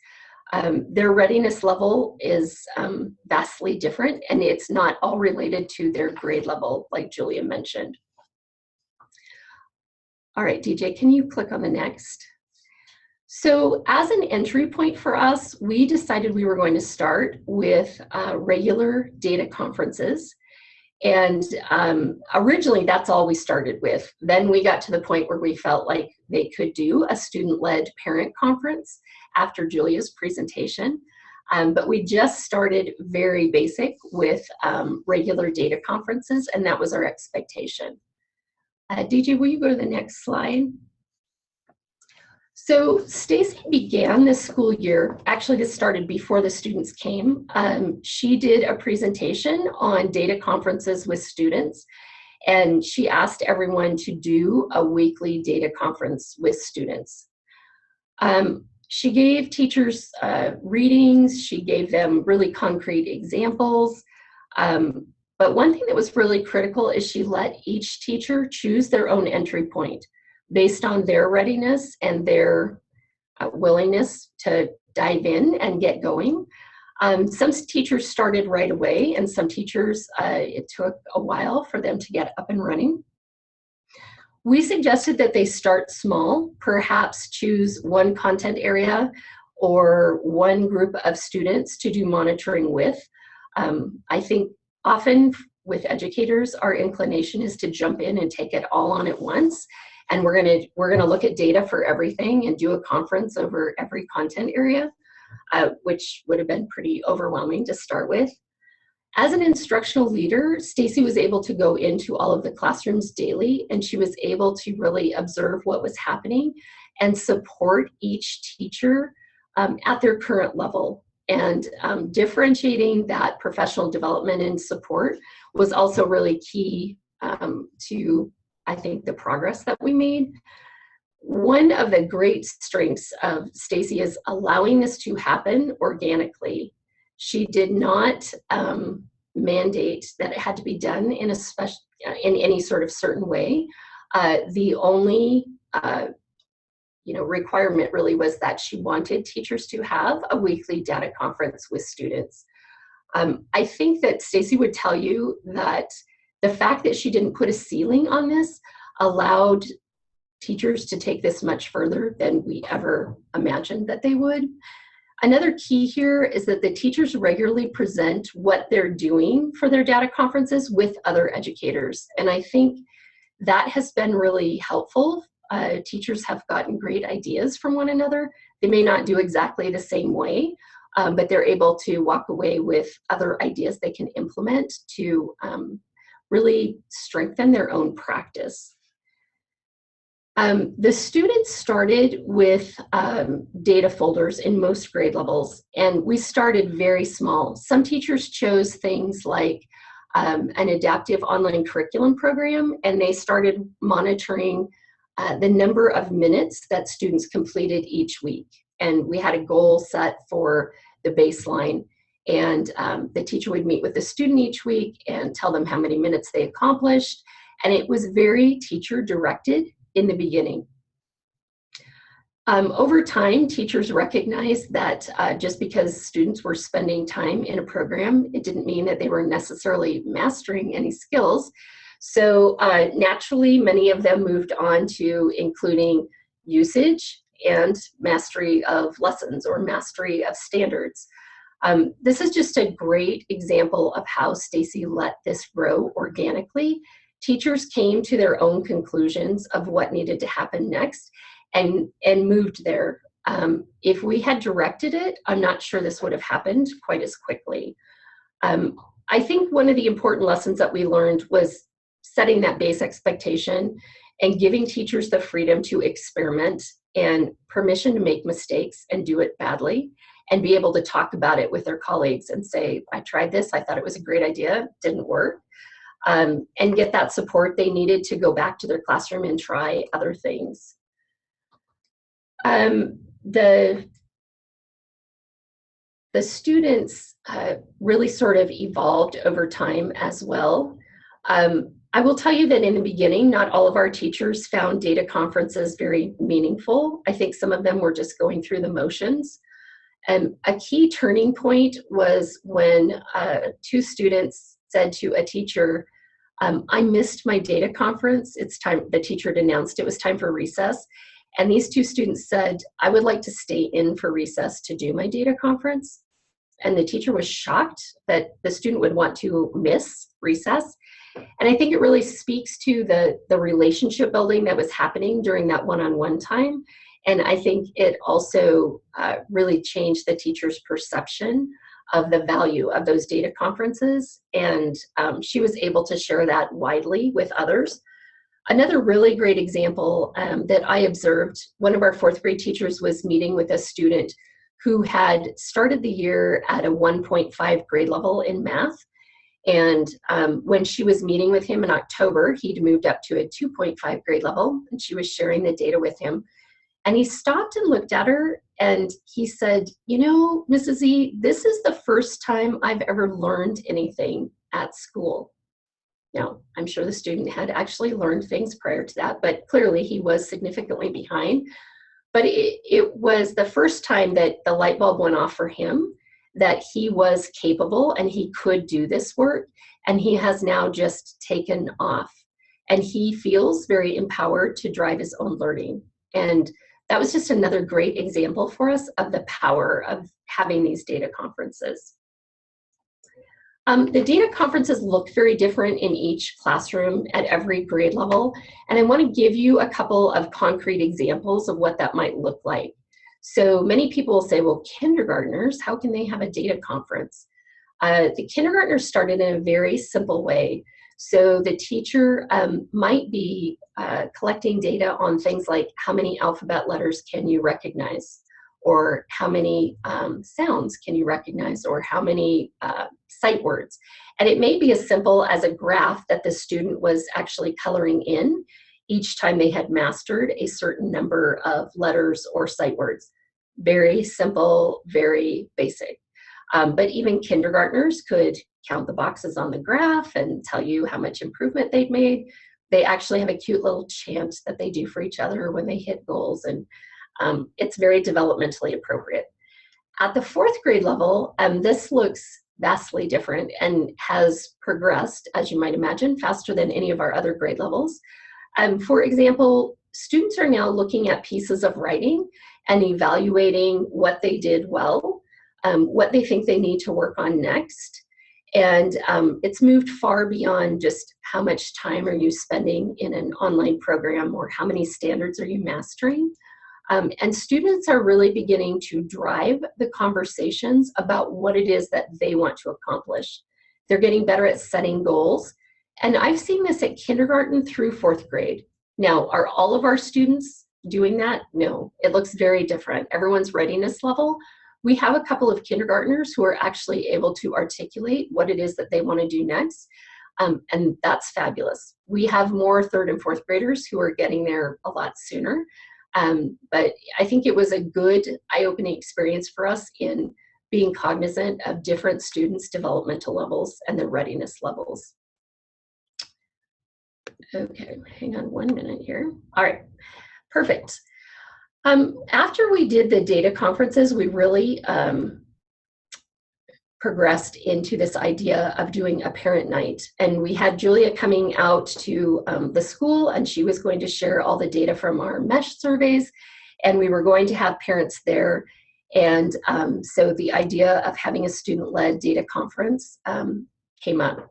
Their readiness level is vastly different, and it's not all related to their grade level, like Julia mentioned. All right, DJ, can you click on the next? So as an entry point for us, we decided we were going to start with regular data conferences. And originally, that's all we started with. Then we got to the point where we felt like they could do a student-led parent conference after Julia's presentation. But we just started very basic with regular data conferences, and that was our expectation. DJ, will you go to the next slide? So Stacy began this school year, actually this started before the students came. She did a presentation on data conferences with students, And she asked everyone to do a weekly data conference with students. She gave teachers readings, she gave them really concrete examples. But one thing that was really critical is she let each teacher choose their own entry point based on their readiness and their willingness to dive in and get going. Some teachers started right away, and some teachers, it took a while for them to get up and running. We suggested that they start small, perhaps choose one content area or one group of students to do monitoring with. I think often with educators, our inclination is to jump in and take it all on at once. And we're gonna look at data for everything and do a conference over every content area, which would have been pretty overwhelming to start with. As an instructional leader, Stacy was able to go into all of the classrooms daily, and she was able to really observe what was happening and support each teacher at their current level. And differentiating that professional development and support was also really key to, I think, the progress that we made. One of the great strengths of Stacy is allowing this to happen organically. She did not mandate that it had to be done in any sort of certain way. The only requirement really was that she wanted teachers to have a weekly data conference with students. I think that Stacy would tell you that the fact that she didn't put a ceiling on this allowed teachers to take this much further than we ever imagined that they would. Another key here is that the teachers regularly present what they're doing for their data conferences with other educators. And I think that has been really helpful. Teachers have gotten great ideas from one another. They may not do exactly the same way, but they're able to walk away with other ideas they can implement to really strengthen their own practice. The students started with data folders in most grade levels, and we started very small. Some teachers chose things like an adaptive online curriculum program, and they started monitoring the number of minutes that students completed each week. And we had a goal set for the baseline, and the teacher would meet with the student each week and tell them how many minutes they accomplished. And it was very teacher directed in the beginning. Over time, teachers recognized that just because students were spending time in a program, it didn't mean that they were necessarily mastering any skills. So naturally, many of them moved on to including usage and mastery of lessons or mastery of standards. This is just a great example of how Stacy let this grow organically. Teachers came to their own conclusions of what needed to happen next and moved there. If we had directed it, I'm not sure this would have happened quite as quickly. I think one of the important lessons that we learned was setting that base expectation and giving teachers the freedom to experiment and permission to make mistakes and do it badly and be able to talk about it with their colleagues and say, I tried this, I thought it was a great idea, didn't work. And get that support they needed to go back to their classroom and try other things. The students really sort of evolved over time as well. I will tell you that in the beginning, not all of our teachers found data conferences very meaningful. I think some of them were just going through the motions. And a key turning point was when two students said to a teacher, I missed my data conference. It's time, the teacher had announced it was time for recess. And these two students said, I would like to stay in for recess to do my data conference. And the teacher was shocked that the student would want to miss recess. And I think it really speaks to the relationship building that was happening during that one-on-one time. And I think it also really changed the teacher's perception of the value of those data conferences. And she was able to share that widely with others. Another really great example that I observed, one of our fourth grade teachers was meeting with a student who had started the year at a 1.5 grade level in math. And when she was meeting with him in October, he'd moved up to a 2.5 grade level, and she was sharing the data with him. And he stopped and looked at her and he said, you know, Mrs. E, this is the first time I've ever learned anything at school. Now, I'm sure the student had actually learned things prior to that, but clearly he was significantly behind. But it was the first time that the light bulb went off for him, that he was capable and he could do this work, and he has now just taken off. And he feels very empowered to drive his own learning. And that was just another great example for us of the power of having these data conferences. The data conferences look very different in each classroom at every grade level, and I want to give you a couple of concrete examples of what that might look like. So many people will say, well, kindergartners, how can they have a data conference? The kindergartners started in a very simple way. So the teacher might be collecting data on things like how many alphabet letters can you recognize, or how many sounds can you recognize, or how many sight words. And it may be as simple as a graph that the student was actually coloring in each time they had mastered a certain number of letters or sight words. Very simple, very basic. But even kindergartners could count the boxes on the graph and tell you how much improvement they'd made. They actually have a cute little chant that they do for each other when they hit goals, and it's very developmentally appropriate. At the fourth grade level, this looks vastly different and has progressed, as you might imagine, faster than any of our other grade levels. For example, students are now looking at pieces of writing and evaluating what they did well, what they think they need to work on next. And it's moved far beyond just how much time are you spending in an online program or how many standards are you mastering. And students are really beginning to drive the conversations about what it is that they want to accomplish. They're getting better at setting goals. And I've seen this at kindergarten through fourth grade. Now, are all of our students doing that? No, it looks very different. Everyone's readiness level. We have a couple of kindergartners who are actually able to articulate what it is that they want to do next. And that's fabulous. We have more third and fourth graders who are getting there a lot sooner. But I think it was a good eye-opening experience for us in being cognizant of different students' developmental levels and their readiness levels. Okay, hang on 1 minute here. All right, perfect. After we did the data conferences, we really progressed into this idea of doing a parent night. And we had Julia coming out to the school, and she was going to share all the data from our MESH surveys, and we were going to have parents there. And so the idea of having a student-led data conference came up.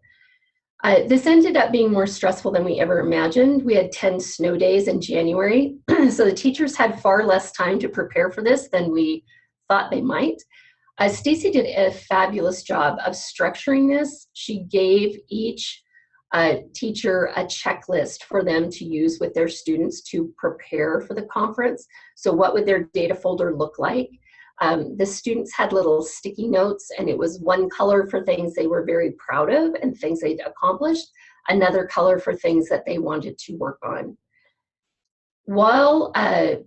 This ended up being more stressful than we ever imagined. We had 10 snow days in January, so the teachers had far less time to prepare for this than we thought they might. Stacy did a fabulous job of structuring this. She gave each teacher a checklist for them to use with their students to prepare for the conference. So what would their data folder look like? The students had little sticky notes, and it was one color for things they were very proud of and things they'd accomplished, another color for things that they wanted to work on. While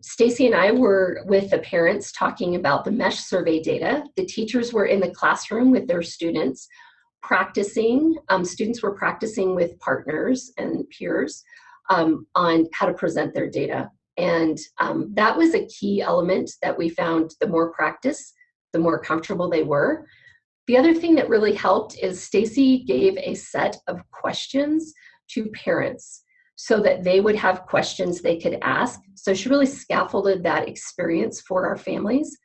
Stacy and I were with the parents talking about the MESH survey data, the teachers were in the classroom with their students practicing. Students were practicing with partners and peers on how to present their data. And that was a key element that we found. The more practice, the more comfortable they were. The other thing that really helped is Stacy gave a set of questions to parents so that they would have questions they could ask. So she really scaffolded that experience for our families.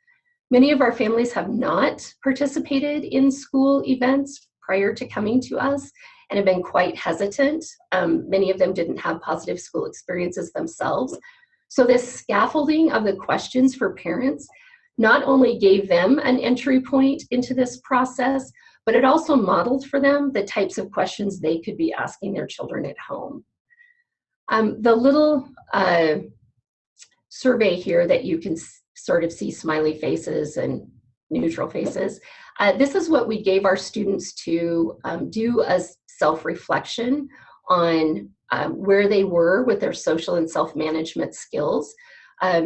Many of our families have not participated in school events prior to coming to us and have been quite hesitant. Many of them didn't have positive school experiences themselves. So this scaffolding of the questions for parents not only gave them an entry point into this process, but it also modeled for them the types of questions they could be asking their children at home. The little survey here that you can sort of see smiley faces and neutral faces. This is what we gave our students to do a self-reflection on where they were with their social and self-management skills.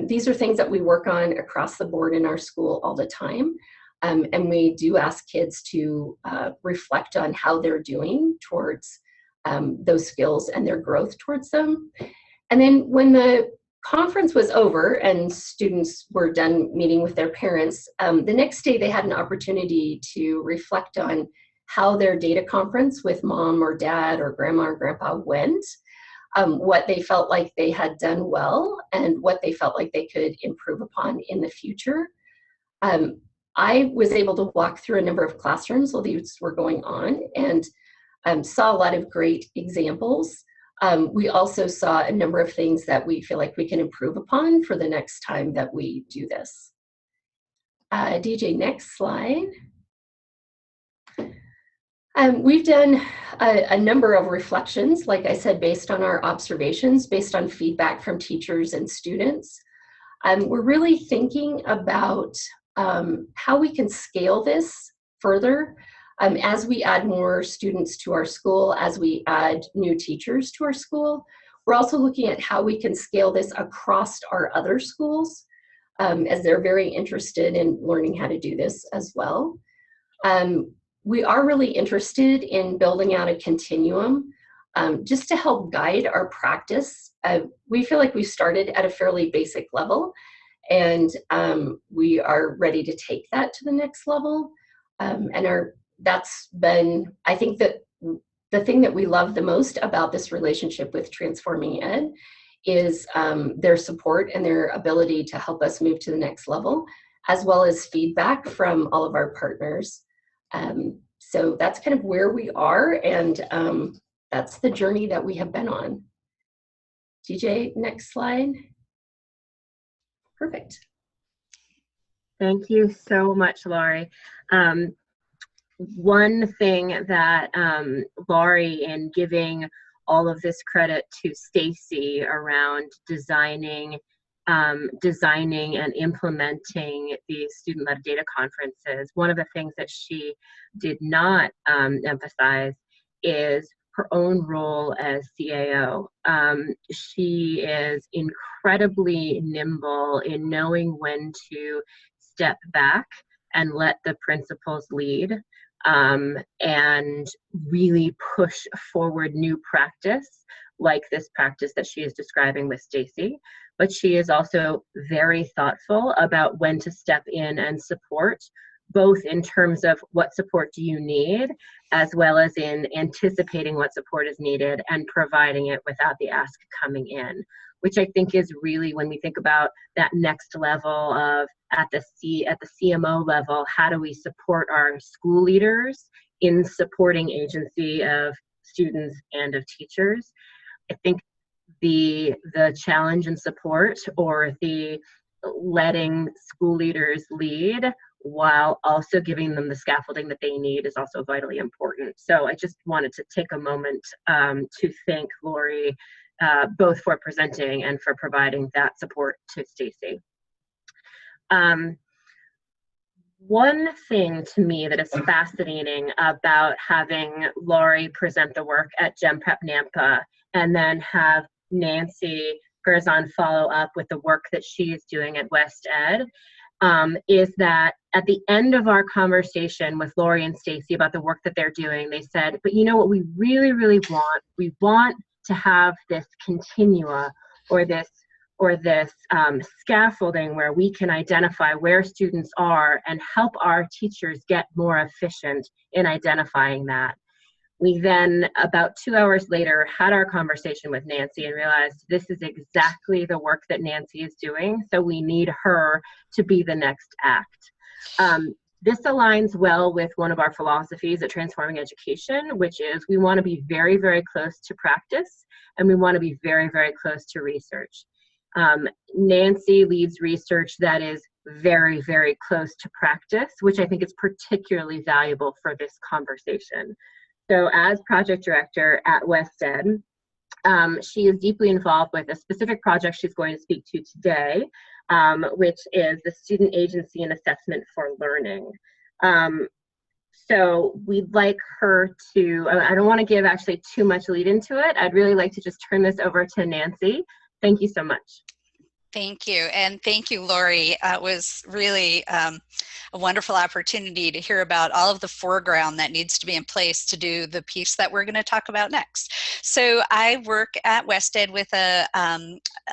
These are things that we work on across the board in our school all the time. And we do ask kids to reflect on how they're doing towards those skills and their growth towards them. And then when the conference was over and students were done meeting with their parents, the next day they had an opportunity to reflect on how their data conference with mom or dad or grandma or grandpa went, what they felt like they had done well, and what they felt like they could improve upon in the future. I was able to walk through a number of classrooms while these were going on and saw a lot of great examples. We also saw a number of things that we feel like we can improve upon for the next time that we do this. DJ, next slide. We've done a number of reflections, like I said, based on our observations, based on feedback from teachers and students. We're really thinking about how we can scale this further as we add more students to our school, as we add new teachers to our school. We're also looking at how we can scale this across our other schools, as they're very interested in learning how to do this as well. We are really interested in building out a continuum just to help guide our practice. We feel like we started at a fairly basic level, and we are ready to take that to the next level. That's been, I think, that the thing that we love the most about this relationship with Transforming Ed is their support and their ability to help us move to the next level, as well as feedback from all of our partners. So that's kind of where we are, and that's the journey that we have been on. DJ, next slide. Perfect. Thank you so much, Laurie. One thing that Laurie, in giving all of this credit to Stacy around designing and implementing these student-led data conferences, one of the things that she did not emphasize is her own role as CAO. She is incredibly nimble in knowing when to step back and let the principals lead, and really push forward new practice, like this practice that she is describing with Stacy. But she is also very thoughtful about when to step in and support, both in terms of what support do you need, as well as in anticipating what support is needed and providing it without the ask coming in, which I think is really, when we think about that next level of at the CMO level, how do we support our school leaders in supporting agency of students and of teachers? I think the challenge and support, or the letting school leaders lead while also giving them the scaffolding that they need, is also vitally important. So I just wanted to take a moment to thank Laurie, both for presenting and for providing that support to Stacy. One thing to me that is fascinating about having Laurie present the work at Gen Prep Nampa and then have Nancy Gerzon follow up with the work that she is doing at West Ed, is that at the end of our conversation with Laurie and Stacy about the work that they're doing, they said, but you know what we really, really want? We want to have this continua, or this scaffolding where we can identify where students are and help our teachers get more efficient in identifying that. We then, about 2 hours later, had our conversation with Nancy and realized this is exactly the work that Nancy is doing, so we need her to be the next act. This aligns well with one of our philosophies at Transforming Education, which is we want to be very, very close to practice, and we want to be very, very close to research. Nancy leads research that is very, very close to practice, which I think is particularly valuable for this conversation. So as project director at West Ed, She is deeply involved with a specific project she's going to speak to today, which is the Student Agency and Assessment for Learning. So we'd like her to, I don't want to give actually too much lead into it. I'd really like to just turn this over to Nancy. Thank you so much. Thank you. And thank you, Lori. It was really a wonderful opportunity to hear about all of the foreground that needs to be in place to do the piece that we're going to talk about next. So I work at Wested with a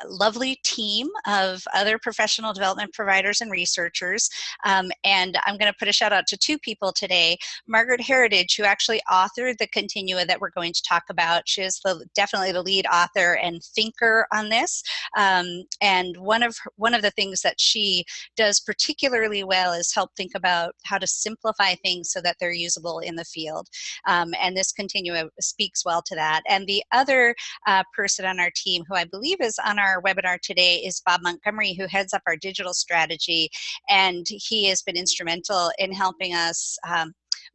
lovely team of other professional development providers and researchers. And I'm going to put a shout out to two people today. Margaret Heritage, who actually authored the continua that we're going to talk about. She is definitely the lead author and thinker on this. And one of the things that she does particularly well is help think about how to simplify things so that they're usable in the field. And this continua speaks well to that. And the other person on our team who I believe is on our webinar today is Bob Montgomery, who heads up our digital strategy. And he has been instrumental in helping us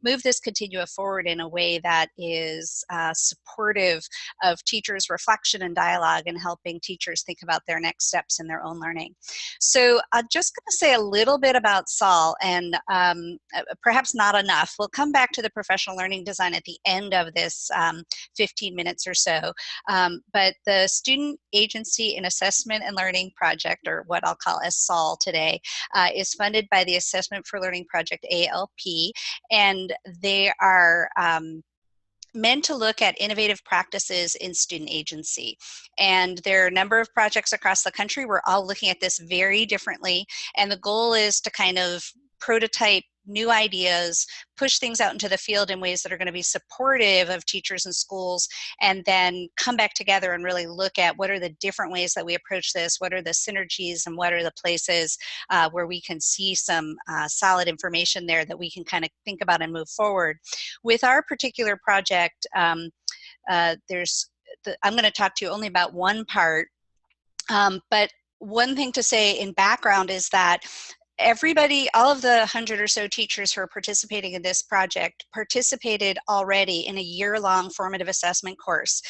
move this continua forward in a way that is supportive of teachers' reflection and dialogue and helping teachers think about their next steps in their own learning. So I'm just going to say a little bit about SAL, and perhaps not enough. We'll come back to the professional learning design at the end of this 15 minutes or so. But the Student Agency in Assessment and Learning Project, or what I'll call as SAL today, is funded by the Assessment for Learning Project, ALP, and they are meant to look at innovative practices in student agency. And there are a number of projects across the country. We're all looking at this very differently. And the goal is to kind of prototype new ideas, push things out into the field in ways that are going to be supportive of teachers and schools, and then come back together and really look at what are the different ways that we approach this, what are the synergies, and what are the places where we can see some solid information there that we can kind of think about and move forward. With our particular project, I'm going to talk to you only about one part, but one thing to say in background is that everybody, all of the 100 or so teachers who are participating in this project participated already in a year-long formative assessment course.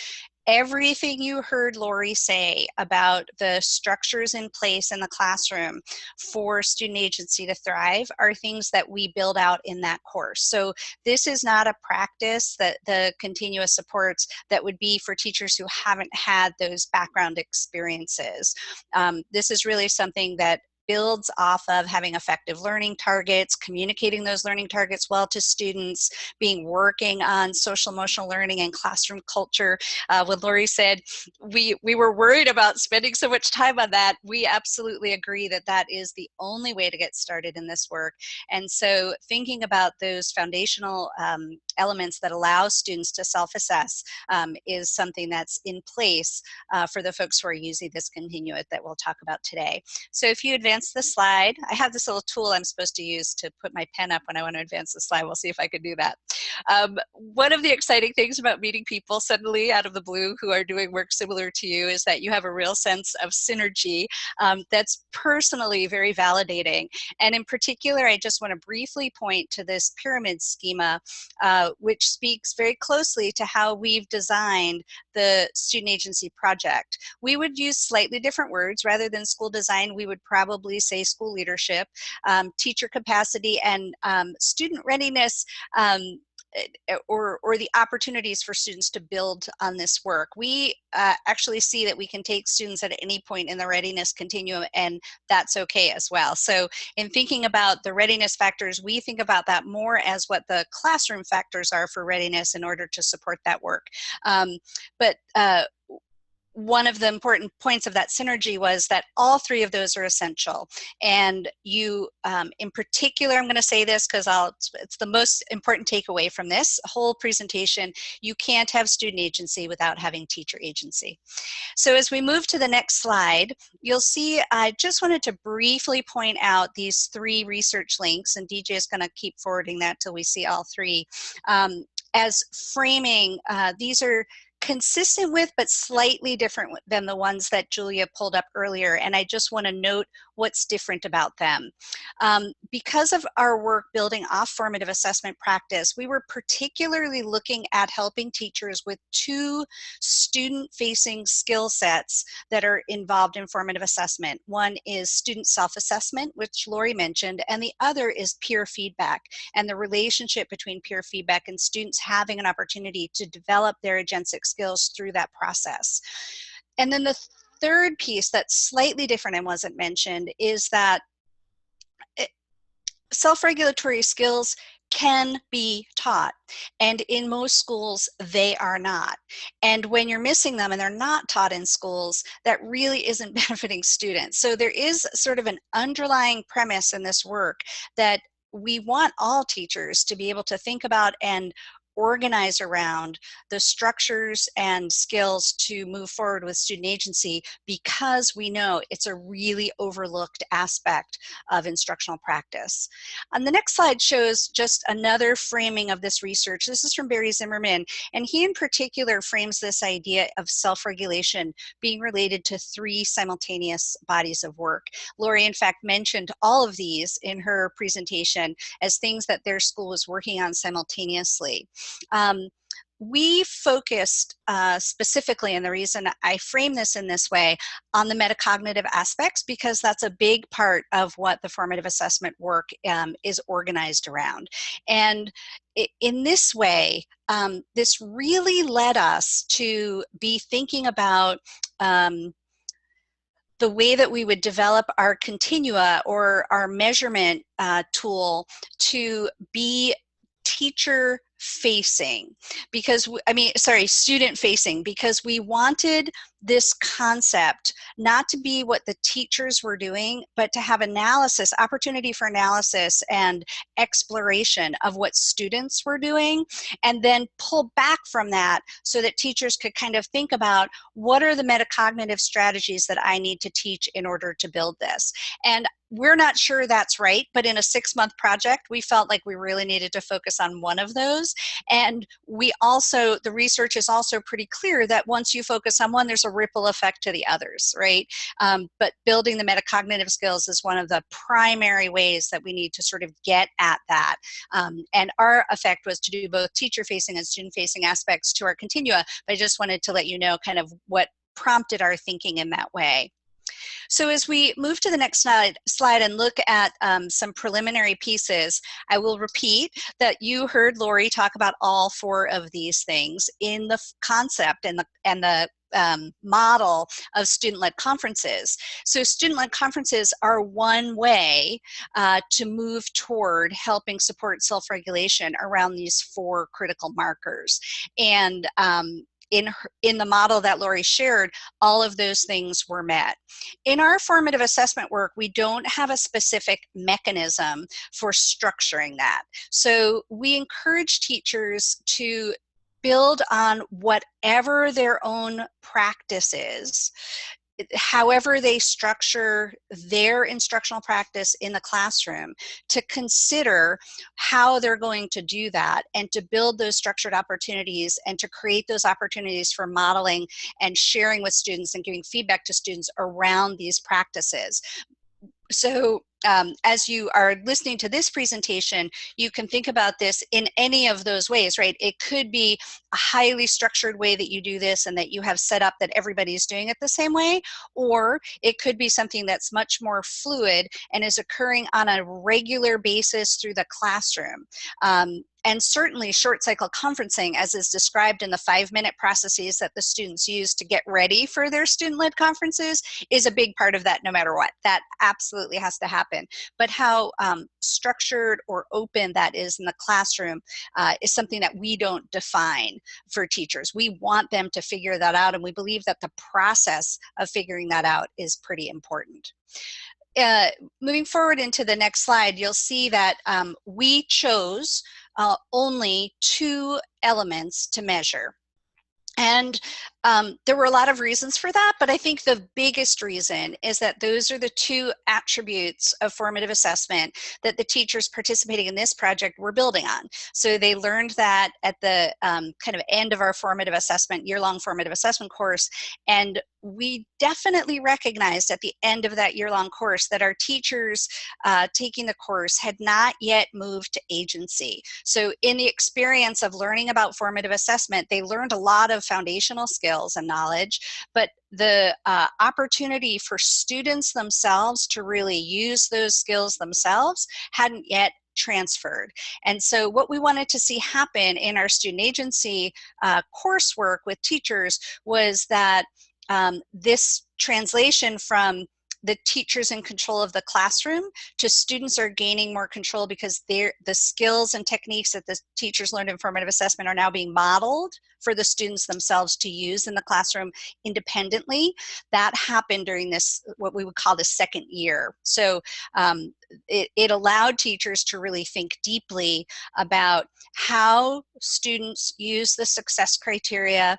Everything you heard Lori say about the structures in place in the classroom for student agency to thrive are things that we build out in that course. So this is not a practice that the continua supports that would be for teachers who haven't had those background experiences. This is really something that builds off of having effective learning targets, communicating those learning targets well to students, working on social emotional learning and classroom culture. When Lori said we were worried about spending so much time on that, we absolutely agree that that is the only way to get started in this work. And so thinking about those foundational elements that allow students to self-assess is something that's in place for the folks who are using this continua that we'll talk about today. So if you advance the slide, I have this little tool I'm supposed to use to put my pen up when I want to advance the slide. We'll see if I can do that. One of the exciting things about meeting people suddenly out of the blue who are doing work similar to you is that you have a real sense of synergy that's personally very validating. And in particular, I just want to briefly point to this pyramid schema, which speaks very closely to how we've designed the student agency project. We would use slightly different words. Rather than school design, we would probably say school leadership, teacher capacity, and student readiness, or the opportunities for students to build on this work. We actually see that we can take students at any point in the readiness continuum, and that's okay as well. So in thinking about the readiness factors, we think about that more as what the classroom factors are for readiness in order to support that work. One of the important points of that synergy was that all three of those are essential. And you, in particular, I'm going to say this because it's the most important takeaway from this whole presentation, you can't have student agency without having teacher agency. So as we move to the next slide, you'll see I just wanted to briefly point out these three research links, and DJ is going to keep forwarding that till we see all three. As framing, these are consistent with but slightly different than the ones that Julia pulled up earlier, and I just want to note what's different about them. Because of our work building off formative assessment practice, we were particularly looking at helping teachers with two student-facing skill sets that are involved in formative assessment. One is student self-assessment, which Lori mentioned, and the other is peer feedback, and the relationship between peer feedback and students having an opportunity to develop their agentic skills through that process. And then the third piece that's slightly different and wasn't mentioned is that self-regulatory skills can be taught, and in most schools they are not. And when you're missing them and they're not taught in schools, that really isn't benefiting students. So there is sort of an underlying premise in this work that we want all teachers to be able to think about and organize around the structures and skills to move forward with student agency, because we know it's a really overlooked aspect of instructional practice. And the next slide shows just another framing of this research. This is from Barry Zimmerman, and he in particular frames this idea of self-regulation being related to three simultaneous bodies of work. Lori, in fact, mentioned all of these in her presentation as things that their school was working on simultaneously. We focused specifically, and the reason I frame this in this way, on the metacognitive aspects, because that's a big part of what the formative assessment work is organized around. And in this way, this really led us to be thinking about the way that we would develop our continua or our measurement tool to be teacher facing, because student facing, because we wanted this concept not to be what the teachers were doing, but to have opportunity for analysis and exploration of what students were doing, and then pull back from that so that teachers could kind of think about what are the metacognitive strategies that I need to teach in order to build this. And we're not sure that's right, but in a 6-month project, we felt like we really needed to focus on one of those. And the research is also pretty clear that once you focus on one, there's a ripple effect to the others, right? But building the metacognitive skills is one of the primary ways that we need to sort of get at that. And our effect was to do both teacher-facing and student-facing aspects to our continua, but I just wanted to let you know kind of what prompted our thinking in that way. So as we move to the next slide and look at some preliminary pieces, I will repeat that you heard Lori talk about all 4 of these things in the concept and the model of student-led conferences. So student-led conferences are one way to move toward helping support self-regulation around these 4 critical markers. And in the model that Lori shared, all of those things were met. In our formative assessment work, we don't have a specific mechanism for structuring that. So we encourage teachers to build on whatever their own practice is, however they structure their instructional practice in the classroom, to consider how they're going to do that and to build those structured opportunities and to create those opportunities for modeling and sharing with students and giving feedback to students around these practices. So as you are listening to this presentation, you can think about this in any of those ways, right? It could be a highly structured way that you do this and that you have set up that everybody's doing it the same way, or it could be something that's much more fluid and is occurring on a regular basis through the classroom. And certainly short cycle conferencing, as is described in the 5-minute processes that the students use to get ready for their student-led conferences, is a big part of that no matter what. That absolutely has to happen. But how structured or open that is in the classroom is something that we don't define for teachers. We want them to figure that out, and we believe that the process of figuring that out is pretty important. Moving forward into the next slide, you'll see that we chose only 2 elements to measure. And There were a lot of reasons for that, but I think the biggest reason is that those are the two attributes of formative assessment that the teachers participating in this project were building on. So they learned that at the kind of end of our formative assessment, year-long formative assessment course, and we definitely recognized at the end of that year-long course that our teachers taking the course had not yet moved to agency. So in the experience of learning about formative assessment, they learned a lot of foundational skills and knowledge, but the opportunity for students themselves to really use those skills themselves hadn't yet transferred. And so what we wanted to see happen in our student agency coursework with teachers was that this translation from the teachers in control of the classroom to students are gaining more control because the skills and techniques that the teachers learned in formative assessment are now being modeled for the students themselves to use in the classroom independently. That happened during this, what we would call the second year. So it allowed teachers to really think deeply about how students use the success criteria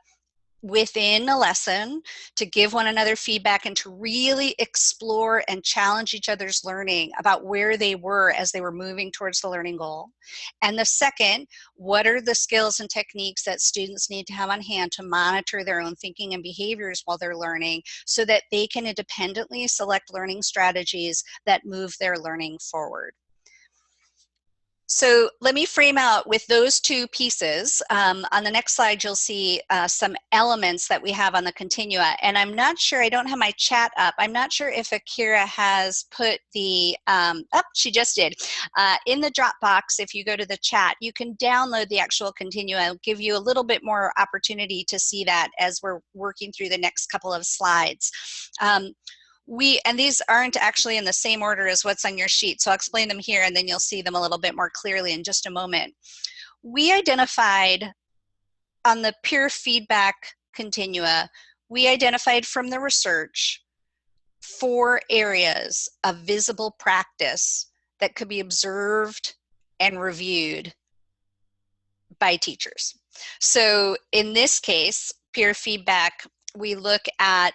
within a lesson, to give one another feedback and to really explore and challenge each other's learning about where they were as they were moving towards the learning goal. And the second, what are the skills and techniques that students need to have on hand to monitor their own thinking and behaviors while they're learning so that they can independently select learning strategies that move their learning forward. So let me frame out with those two pieces. On the next slide, you'll see some elements that we have on the continua. And I'm not sure, I don't have my chat up. I'm not sure if Akira has put the, she just did. In the Dropbox, if you go to the chat, you can download the actual continua. It'll give you a little bit more opportunity to see that as we're working through the next couple of slides. And these aren't actually in the same order as what's on your sheet, so I'll explain them here and then you'll see them a little bit more clearly in just a moment. We identified on the peer feedback continua, we identified from the research 4 areas of visible practice that could be observed and reviewed by teachers. So in this case, peer feedback, we look at,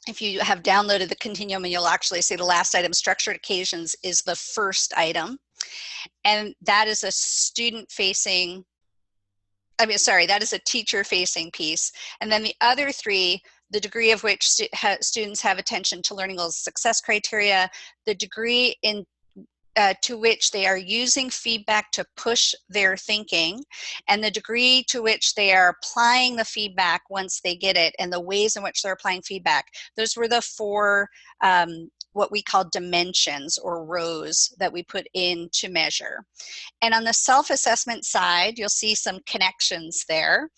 if you have downloaded the continuum, and you'll actually see the last item, structured occasions, is the first item. And that is a student-facing, that is a teacher-facing piece. And then the other 3, the degree of which students have attention to learning goals, success criteria, the degree to which they are using feedback to push their thinking, and the degree to which they are applying the feedback once they get it, and the ways in which they're applying feedback. Those were the 4 what we call dimensions or rows that we put in to measure. And on the self-assessment side, you'll see some connections there.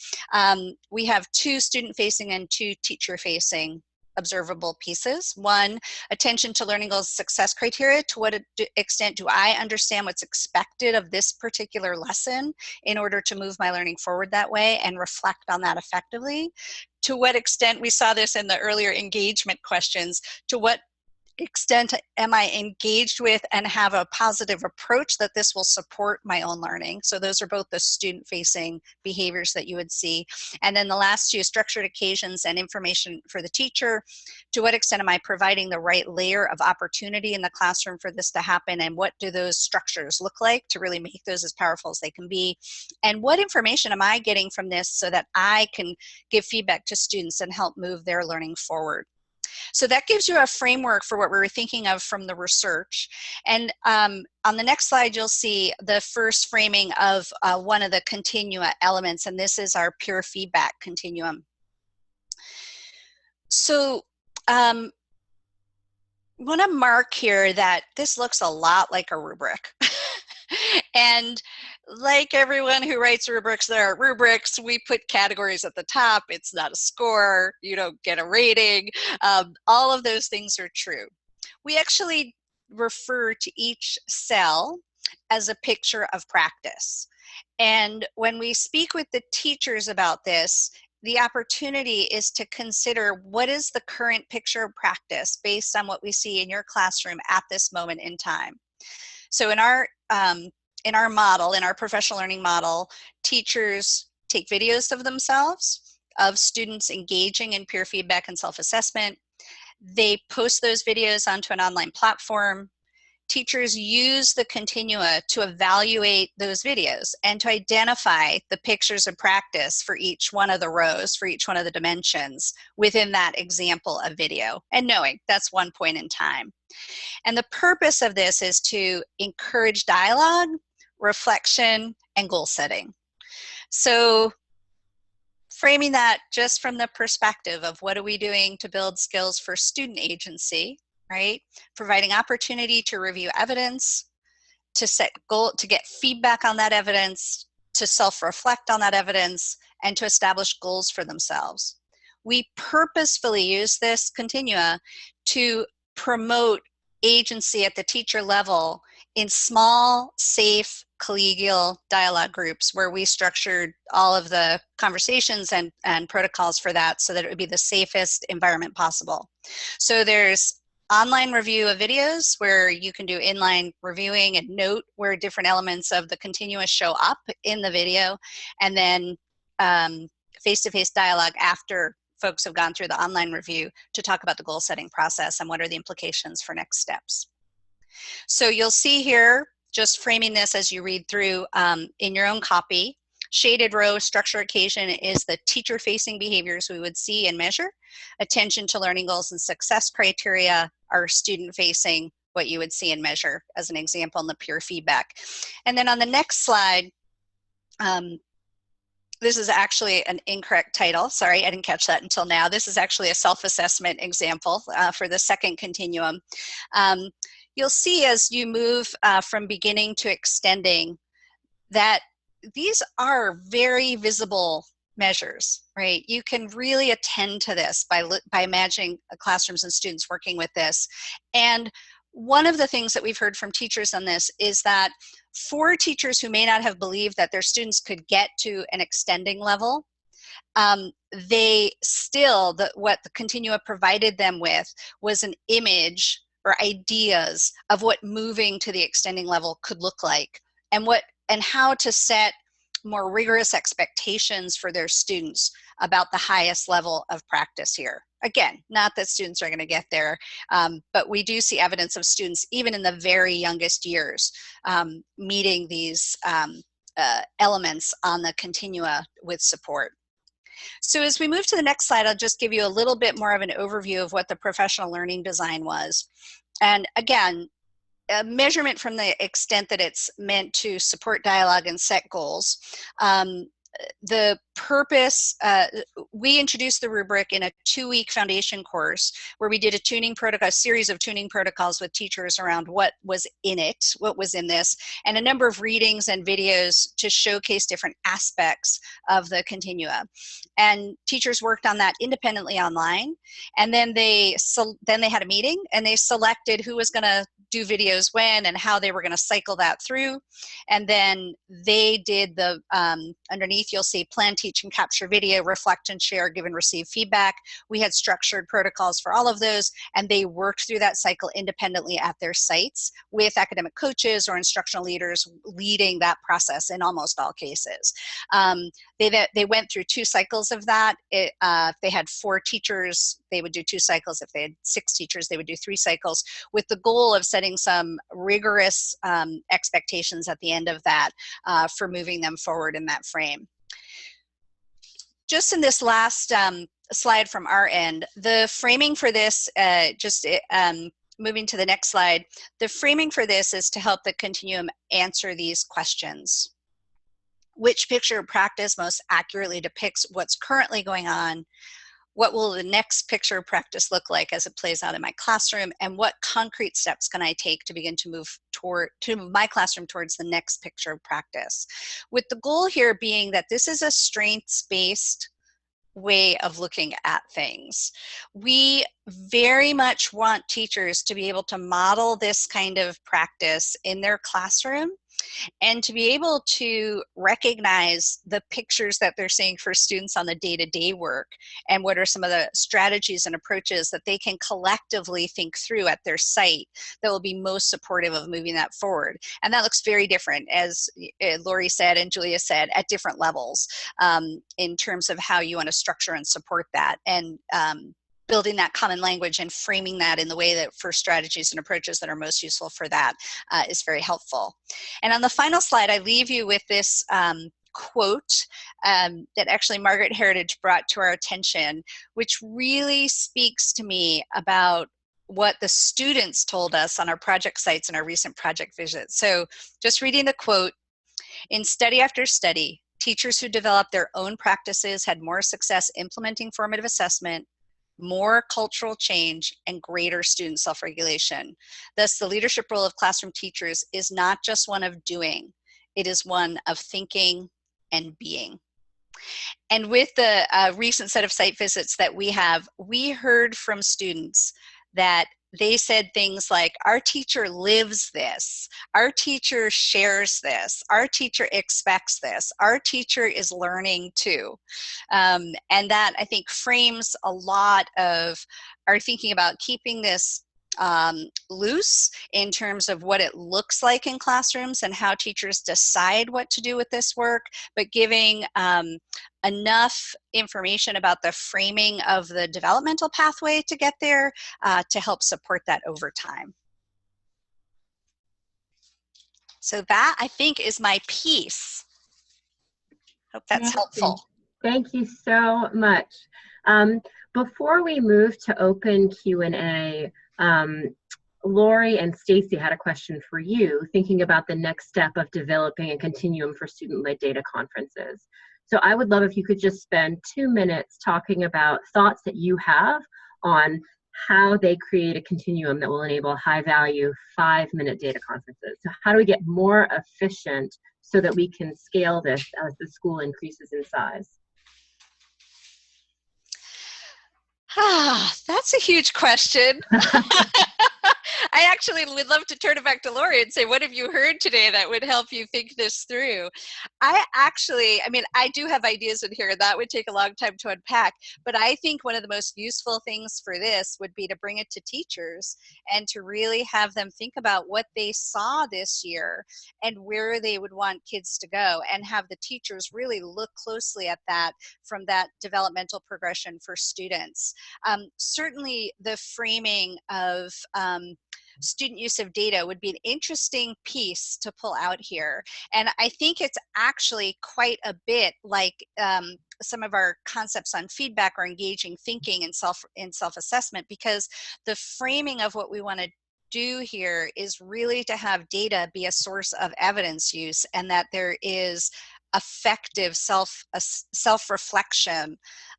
We have 2 student-facing and 2 teacher-facing observable pieces. 1, attention to learning goals, success criteria. To what extent do I understand what's expected of this particular lesson in order to move my learning forward that way and reflect on that effectively? To what extent, we saw this in the earlier engagement questions, to what extent am I engaged with and have a positive approach that this will support my own learning? So those are both the student-facing behaviors that you would see. And then the last 2, structured occasions and information for the teacher. To what extent am I providing the right layer of opportunity in the classroom for this to happen? And what do those structures look like to really make those as powerful as they can be? And what information am I getting from this so that I can give feedback to students and help move their learning forward? So that gives you a framework for what we were thinking of from the research. And on the next slide, you'll see the first framing of one of the continua elements, and this is our peer feedback continuum. So I want to mark here that this looks a lot like a rubric. And like everyone who writes rubrics, there are rubrics. We put categories at the top. It's not a score. You don't get a rating. All of those things are true. We actually refer to each cell as a picture of practice. And when we speak with the teachers about this, the opportunity is to consider what is the current picture of practice based on what we see in your classroom at this moment in time. So in our model, in our professional learning model, teachers take videos of themselves of students engaging in peer feedback and self-assessment. They post those videos onto an online platform. Teachers use the Continua to evaluate those videos and to identify the pictures of practice for each one of the rows, for each one of the dimensions within that example of video, and knowing that's one point in time. And the purpose of this is to encourage dialogue, reflection, and goal setting. So framing that just from the perspective of what are we doing to build skills for student agency, right? Providing opportunity to review evidence, to set goal, to get feedback on that evidence, to self-reflect on that evidence, and to establish goals for themselves. We purposefully use this Continua to promote agency at the teacher level in small, safe, collegial dialogue groups where we structured all of the conversations and protocols for that so that it would be the safest environment possible. So there's online review of videos where you can do inline reviewing and note where different elements of the Continua show up in the video, and then face-to-face dialogue after folks have gone through the online review to talk about the goal setting process and what are the implications for next steps. So you'll see here, just framing this as you read through in your own copy, shaded row structure occasion is the teacher-facing behaviors we would see and measure. Attention to learning goals and success criteria are student-facing, what you would see and measure as an example in the peer feedback. And then on the next slide, this is actually an incorrect title. Sorry, I didn't catch that until now. This is actually a self-assessment example for the second continuum. You'll see as you move from beginning to extending that these are very visible measures, right? You can really attend to this by imagining classrooms and students working with this. And one of the things that we've heard from teachers on this is that for teachers who may not have believed that their students could get to an extending level, they still, what the Continua provided them with was an image or ideas of what moving to the extending level could look like, and how to set more rigorous expectations for their students about the highest level of practice here. Again, not that students are going to get there, but we do see evidence of students, even in the very youngest years, meeting these elements on the Continua with support. So as we move to the next slide, I'll just give you a little bit more of an overview of what the professional learning design was. And again, a measurement from the extent that it's meant to support dialogue and set goals. The purpose, we introduced the rubric in a 2-week foundation course where we did a tuning protocol, a series of tuning protocols with teachers around what was in it, what was in this, and a number of readings and videos to showcase different aspects of the Continua. And teachers worked on that independently online, and then they had a meeting and they selected who was going to do videos when and how they were going to cycle that through. And then they did the, underneath you'll see plan, teach, and capture video, reflect and share, give and receive feedback. We had structured protocols for all of those, and they worked through that cycle independently at their sites with academic coaches or instructional leaders leading that process in almost all cases. They went through 2 cycles of that. If they had 4 teachers, they would do 2 cycles. If they had 6 teachers, they would do 3 cycles, with the goal of setting some rigorous expectations at the end of that for moving them forward in that frame. Just in this last slide from our end, the framing for this, moving to the next slide, the framing for this is to help the Continuum answer these questions. Which picture of practice most accurately depicts what's currently going on? What will the next picture of practice look like as it plays out in my classroom? And what concrete steps can I take to begin to move my classroom towards the next picture of practice? With the goal here being that this is a strengths-based way of looking at things. We very much want teachers to be able to model this kind of practice in their classroom and to be able to recognize the pictures that they're seeing for students on the day-to-day work, and what are some of the strategies and approaches that they can collectively think through at their site that will be most supportive of moving that forward. And that looks very different, as Lori said and Julia said, at different levels in terms of how you want to structure and support that, and building that common language and framing that in the way that for strategies and approaches that are most useful for that is very helpful. And on the final slide, I leave you with this quote that actually Margaret Heritage brought to our attention, which really speaks to me about what the students told us on our project sites and our recent project visits. So just reading the quote: "In study after study, teachers who developed their own practices had more success implementing formative assessment, more cultural change, and greater student self-regulation. Thus, the leadership role of classroom teachers is not just one of doing, it is one of thinking and being." And with the recent set of site visits that we have, we heard from students that they said things like, "Our teacher lives this, our teacher shares this, our teacher expects this, our teacher is learning too." And that, I think, frames a lot of our thinking about keeping this loose in terms of what it looks like in classrooms and how teachers decide what to do with this work, but giving enough information about the framing of the developmental pathway to get there to help support that over time. So that, I think, is my piece. Hope that's helpful. Thank you so much. Before we move to open Q&A, Lori and Stacy had a question for you, thinking about the next step of developing a continuum for student-led data conferences. So I would love if you could just spend 2 minutes talking about thoughts that you have on how they create a continuum that will enable high-value 5-minute data conferences. So how do we get more efficient so that we can scale this as the school increases in size? That's a huge question. I actually would love to turn it back to Lori and say, what have you heard today that would help you think this through? I mean, I do have ideas in here. That would take a long time to unpack. But I think one of the most useful things for this would be to bring it to teachers and to really have them think about what they saw this year and where they would want kids to go, and have the teachers really look closely at that from that developmental progression for students. Certainly the framing of student use of data would be an interesting piece to pull out here. And I think it's actually quite a bit like some of our concepts on feedback or engaging thinking and self-assessment, because the framing of what we want to do here is really to have data be a source of evidence use, and that there is effective self-reflection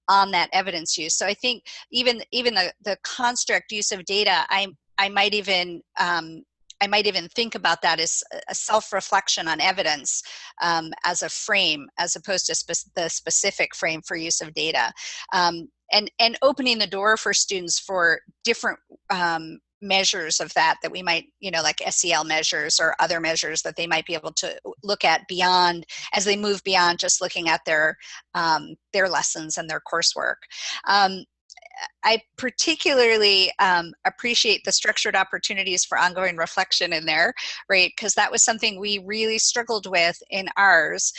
on that evidence use. So I think even the construct use of data, I might even think about that as a self-reflection on evidence as a frame, as opposed to the specific frame for use of data, and opening the door for students for different measures of that we might, like SEL measures or other measures that they might be able to look at beyond, as they move beyond just looking at their lessons and their coursework. I particularly appreciate the structured opportunities for ongoing reflection in there, right? Because that was something we really struggled with in ours.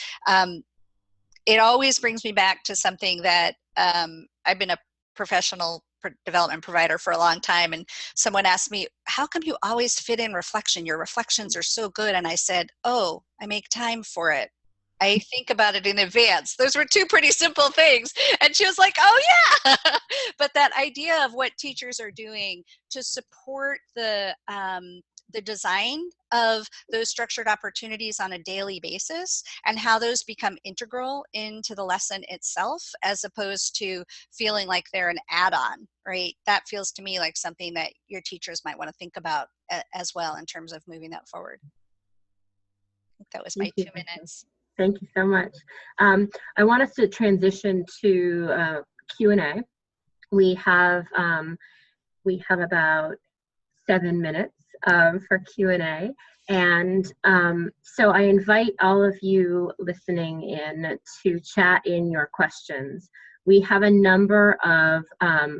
It always brings me back to something that I've been a professional development provider for a long time, and someone asked me, "How come you always fit in reflection? Your reflections are so good." And I said, "Oh, I make time for it. I think about it in advance." Those were two pretty simple things. And she was like, "Oh yeah." But that idea of what teachers are doing to support the design of those structured opportunities on a daily basis, and how those become integral into the lesson itself, as opposed to feeling like they're an add-on, right? That feels to me like something that your teachers might want to think about as well in terms of moving that forward. I think that was my 2 minutes. Thank you so much. I want us to transition to Q&A. We have about 7 minutes for Q&A. And so I invite all of you listening in to chat in your questions. We have a number of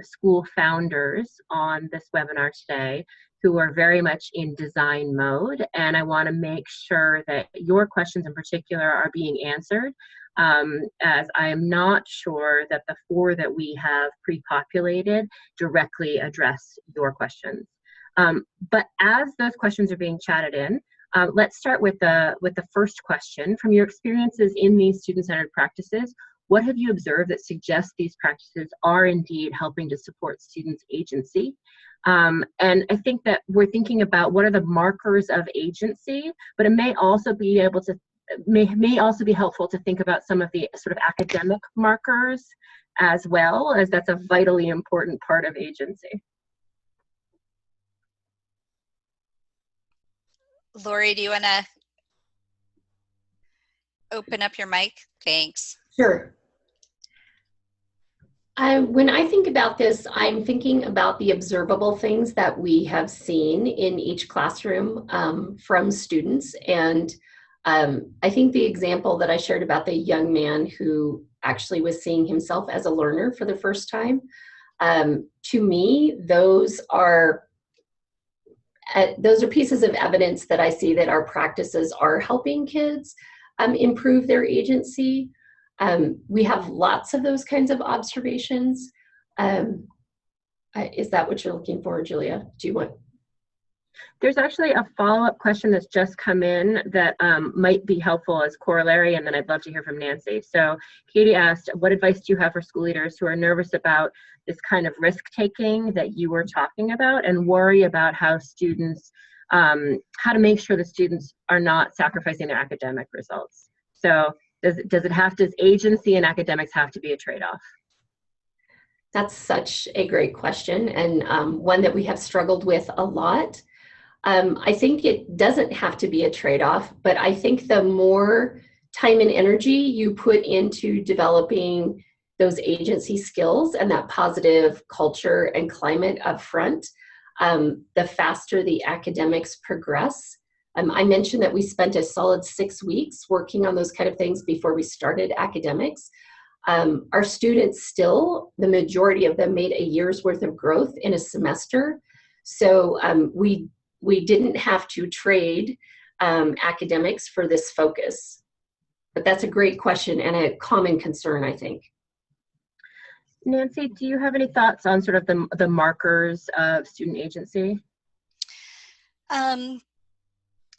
school founders on this webinar today who are very much in design mode, and I want to make sure that your questions in particular are being answered, as I am not sure that the 4 that we have pre-populated directly address your questions. But as those questions are being chatted in, let's start with the first question. From your experiences in these student-centered practices, what have you observed that suggests these practices are indeed helping to support students' agency? And I think that we're thinking about what are the markers of agency, but it may also be able to may also be helpful to think about some of the sort of academic markers as well, as that's a vitally important part of agency. Lori, do you want to open up your mic? Thanks. Sure. When I think about this, I'm thinking about the observable things that we have seen in each classroom from students. And I think the example that I shared about the young man who actually was seeing himself as a learner for the first time, to me, those are pieces of evidence that I see that our practices are helping kids improve their agency. We have lots of those kinds of observations. Is that what you're looking for, Julia? Do you want? There's actually a follow-up question that's just come in that might be helpful as corollary, and then I'd love to hear from Nancy. So Katie asked, what advice do you have for school leaders who are nervous about this kind of risk-taking that you were talking about and worry about how students, how to make sure the students are not sacrificing their academic results? So does agency and academics have to be a trade-off? That's such a great question, and one that we have struggled with a lot. I think it doesn't have to be a trade-off, but I think the more time and energy you put into developing those agency skills and that positive culture and climate up front, the faster the academics progress. I mentioned that we spent a solid 6 weeks working on those kind of things before we started academics. Our students still, the majority of them made a year's worth of growth in a semester. So we didn't have to trade academics for this focus. But that's a great question and a common concern, I think. Nancy, do you have any thoughts on sort of the markers of student agency?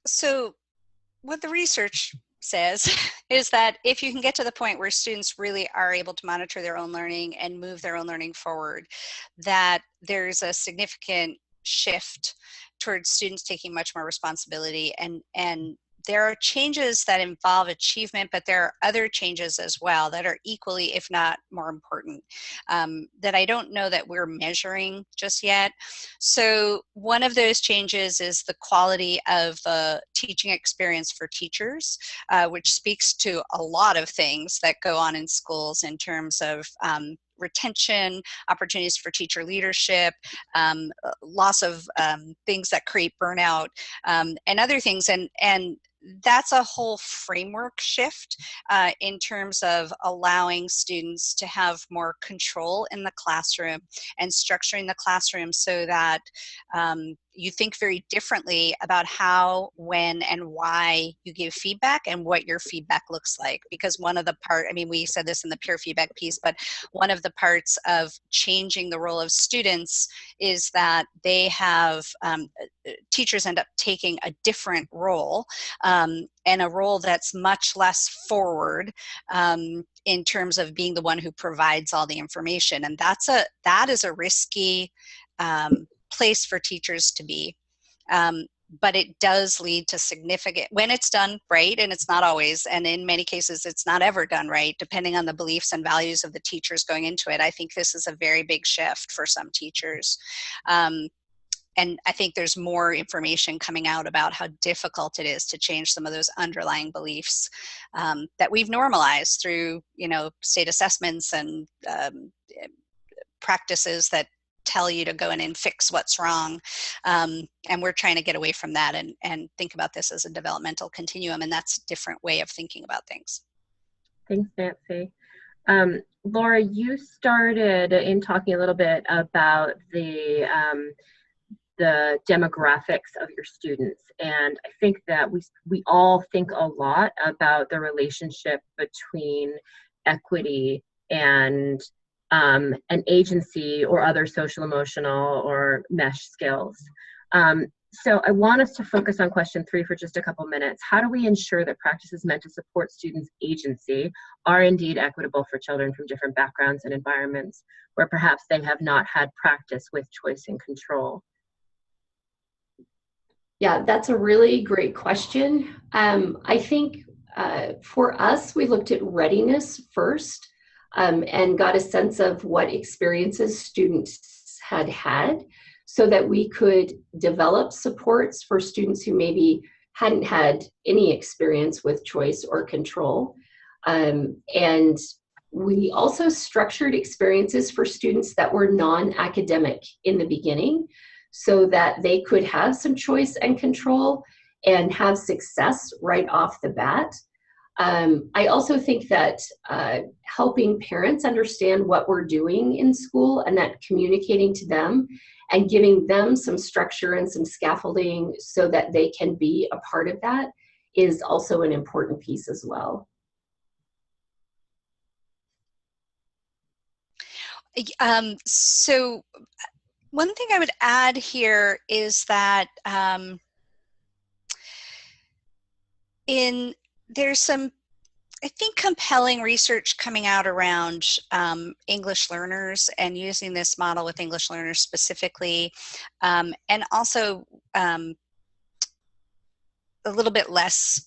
So what the research says is that if you can get to the point where students really are able to monitor their own learning and move their own learning forward, that there's a significant shift towards students taking much more responsibility, and there are changes that involve achievement, but there are other changes as well that are equally, if not more important, that I don't know that we're measuring just yet. So one of those changes is the quality of the teaching experience for teachers, which speaks to a lot of things that go on in schools in terms of retention, opportunities for teacher leadership, loss of things that create burnout, and other things. And that's a whole framework shift in terms of allowing students to have more control in the classroom and structuring the classroom so that you think very differently about how, when, and why you give feedback and what your feedback looks like. Because one of the we said this in the peer feedback piece, but one of the parts of changing the role of students is that they have, teachers end up taking a different role, and a role that's much less forward in terms of being the one who provides all the information. And that is a risky place for teachers to be. But it does lead to significant, when it's done right, and it's not always, and in many cases it's not ever done right, depending on the beliefs and values of the teachers going into it. I think this is a very big shift for some teachers. And I think there's more information coming out about how difficult it is to change some of those underlying beliefs that we've normalized through, state assessments and practices that tell you to go in and fix what's wrong. And we're trying to get away from that and think about this as a developmental continuum, and that's a different way of thinking about things. Thanks, Nancy. Laura, you started in talking a little bit about the demographics of your students, and I think that we all think a lot about the relationship between equity and an agency or other social emotional or mesh skills. So I want us to focus on question 3 for just a couple minutes. How do we ensure that practices meant to support students' agency are indeed equitable for children from different backgrounds and environments where perhaps they have not had practice with choice and control? Yeah, that's a really great question. I think for us, we looked at readiness first and got a sense of what experiences students had had so that we could develop supports for students who maybe hadn't had any experience with choice or control. And we also structured experiences for students that were non-academic in the beginning so that they could have some choice and control and have success right off the bat. I also think that helping parents understand what we're doing in school and that communicating to them and giving them some structure and some scaffolding so that they can be a part of that is also an important piece as well. So one thing I would add here is that there's some, I think, compelling research coming out around English learners and using this model with English learners specifically, and also a little bit less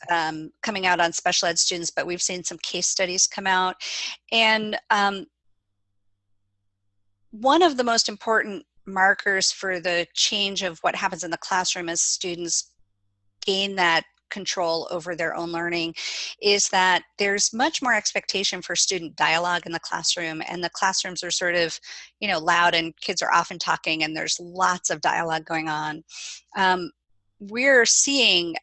coming out on special ed students, but we've seen some case studies come out. And one of the most important markers for the change of what happens in the classroom as students gain that control over their own learning is that there's much more expectation for student dialogue in the classroom, and the classrooms are sort of, loud, and kids are often talking, and there's lots of dialogue going on. We're seeing,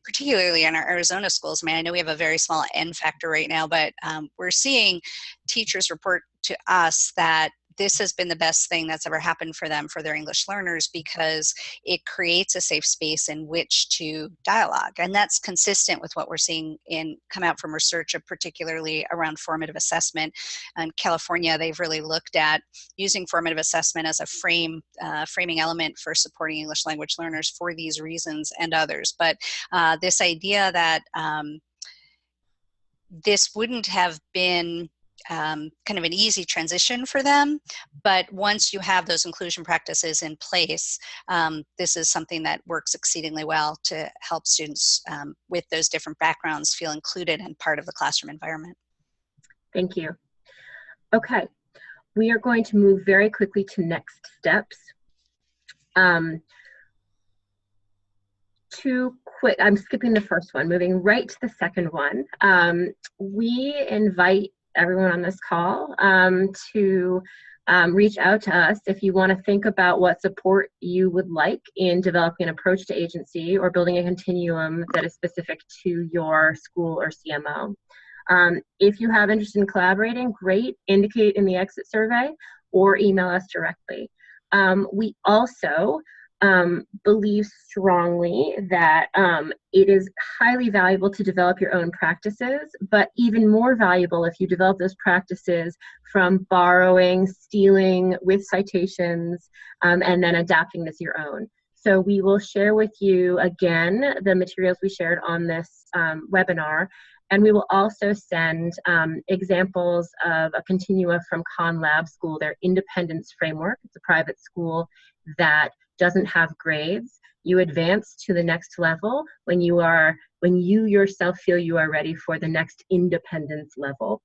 particularly in our Arizona schools, I know we have a very small N factor right now, but we're seeing teachers report to us that this has been the best thing that's ever happened for them, for their English learners, because it creates a safe space in which to dialogue. And that's consistent with what we're seeing come out from research, particularly around formative assessment. In California, they've really looked at using formative assessment as a framing element for supporting English language learners for these reasons and others. But this idea that this wouldn't have been kind of an easy transition for them, but once you have those inclusion practices in place, this is something that works exceedingly well to help students with those different backgrounds feel included and part of the classroom environment. Thank you. Okay, we are going to move very quickly to next steps. I'm skipping the first one, moving right to the second one. We invite everyone on this call to reach out to us if you want to think about what support you would like in developing an approach to agency or building a continuum that is specific to your school or CMO. If you have interest in collaborating, great, indicate in the exit survey or email us directly. We also believe strongly that it is highly valuable to develop your own practices, but even more valuable if you develop those practices from borrowing, stealing with citations, and then adapting as your own. So we will share with you again the materials we shared on this webinar, and we will also send examples of a continua from Khan Lab School, their independence framework. It's a private school that doesn't have grades. You advance to the next level when you yourself feel you are ready for the next independence level.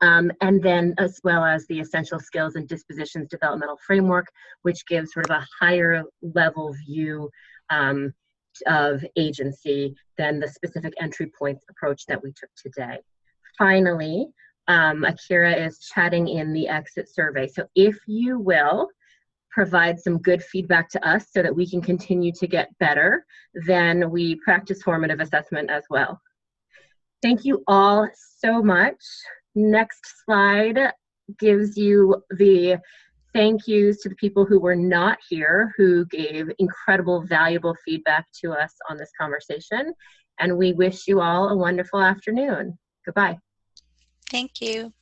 And then as well as the essential skills and dispositions developmental framework, which gives sort of a higher level view of agency than the specific entry points approach that we took today. Finally, Akira is chatting in the exit survey. So if you will, provide some good feedback to us so that we can continue to get better, then we practice formative assessment as well. Thank you all so much. Next slide gives you the thank yous to the people who were not here, who gave incredible, valuable feedback to us on this conversation. And we wish you all a wonderful afternoon. Goodbye. Thank you.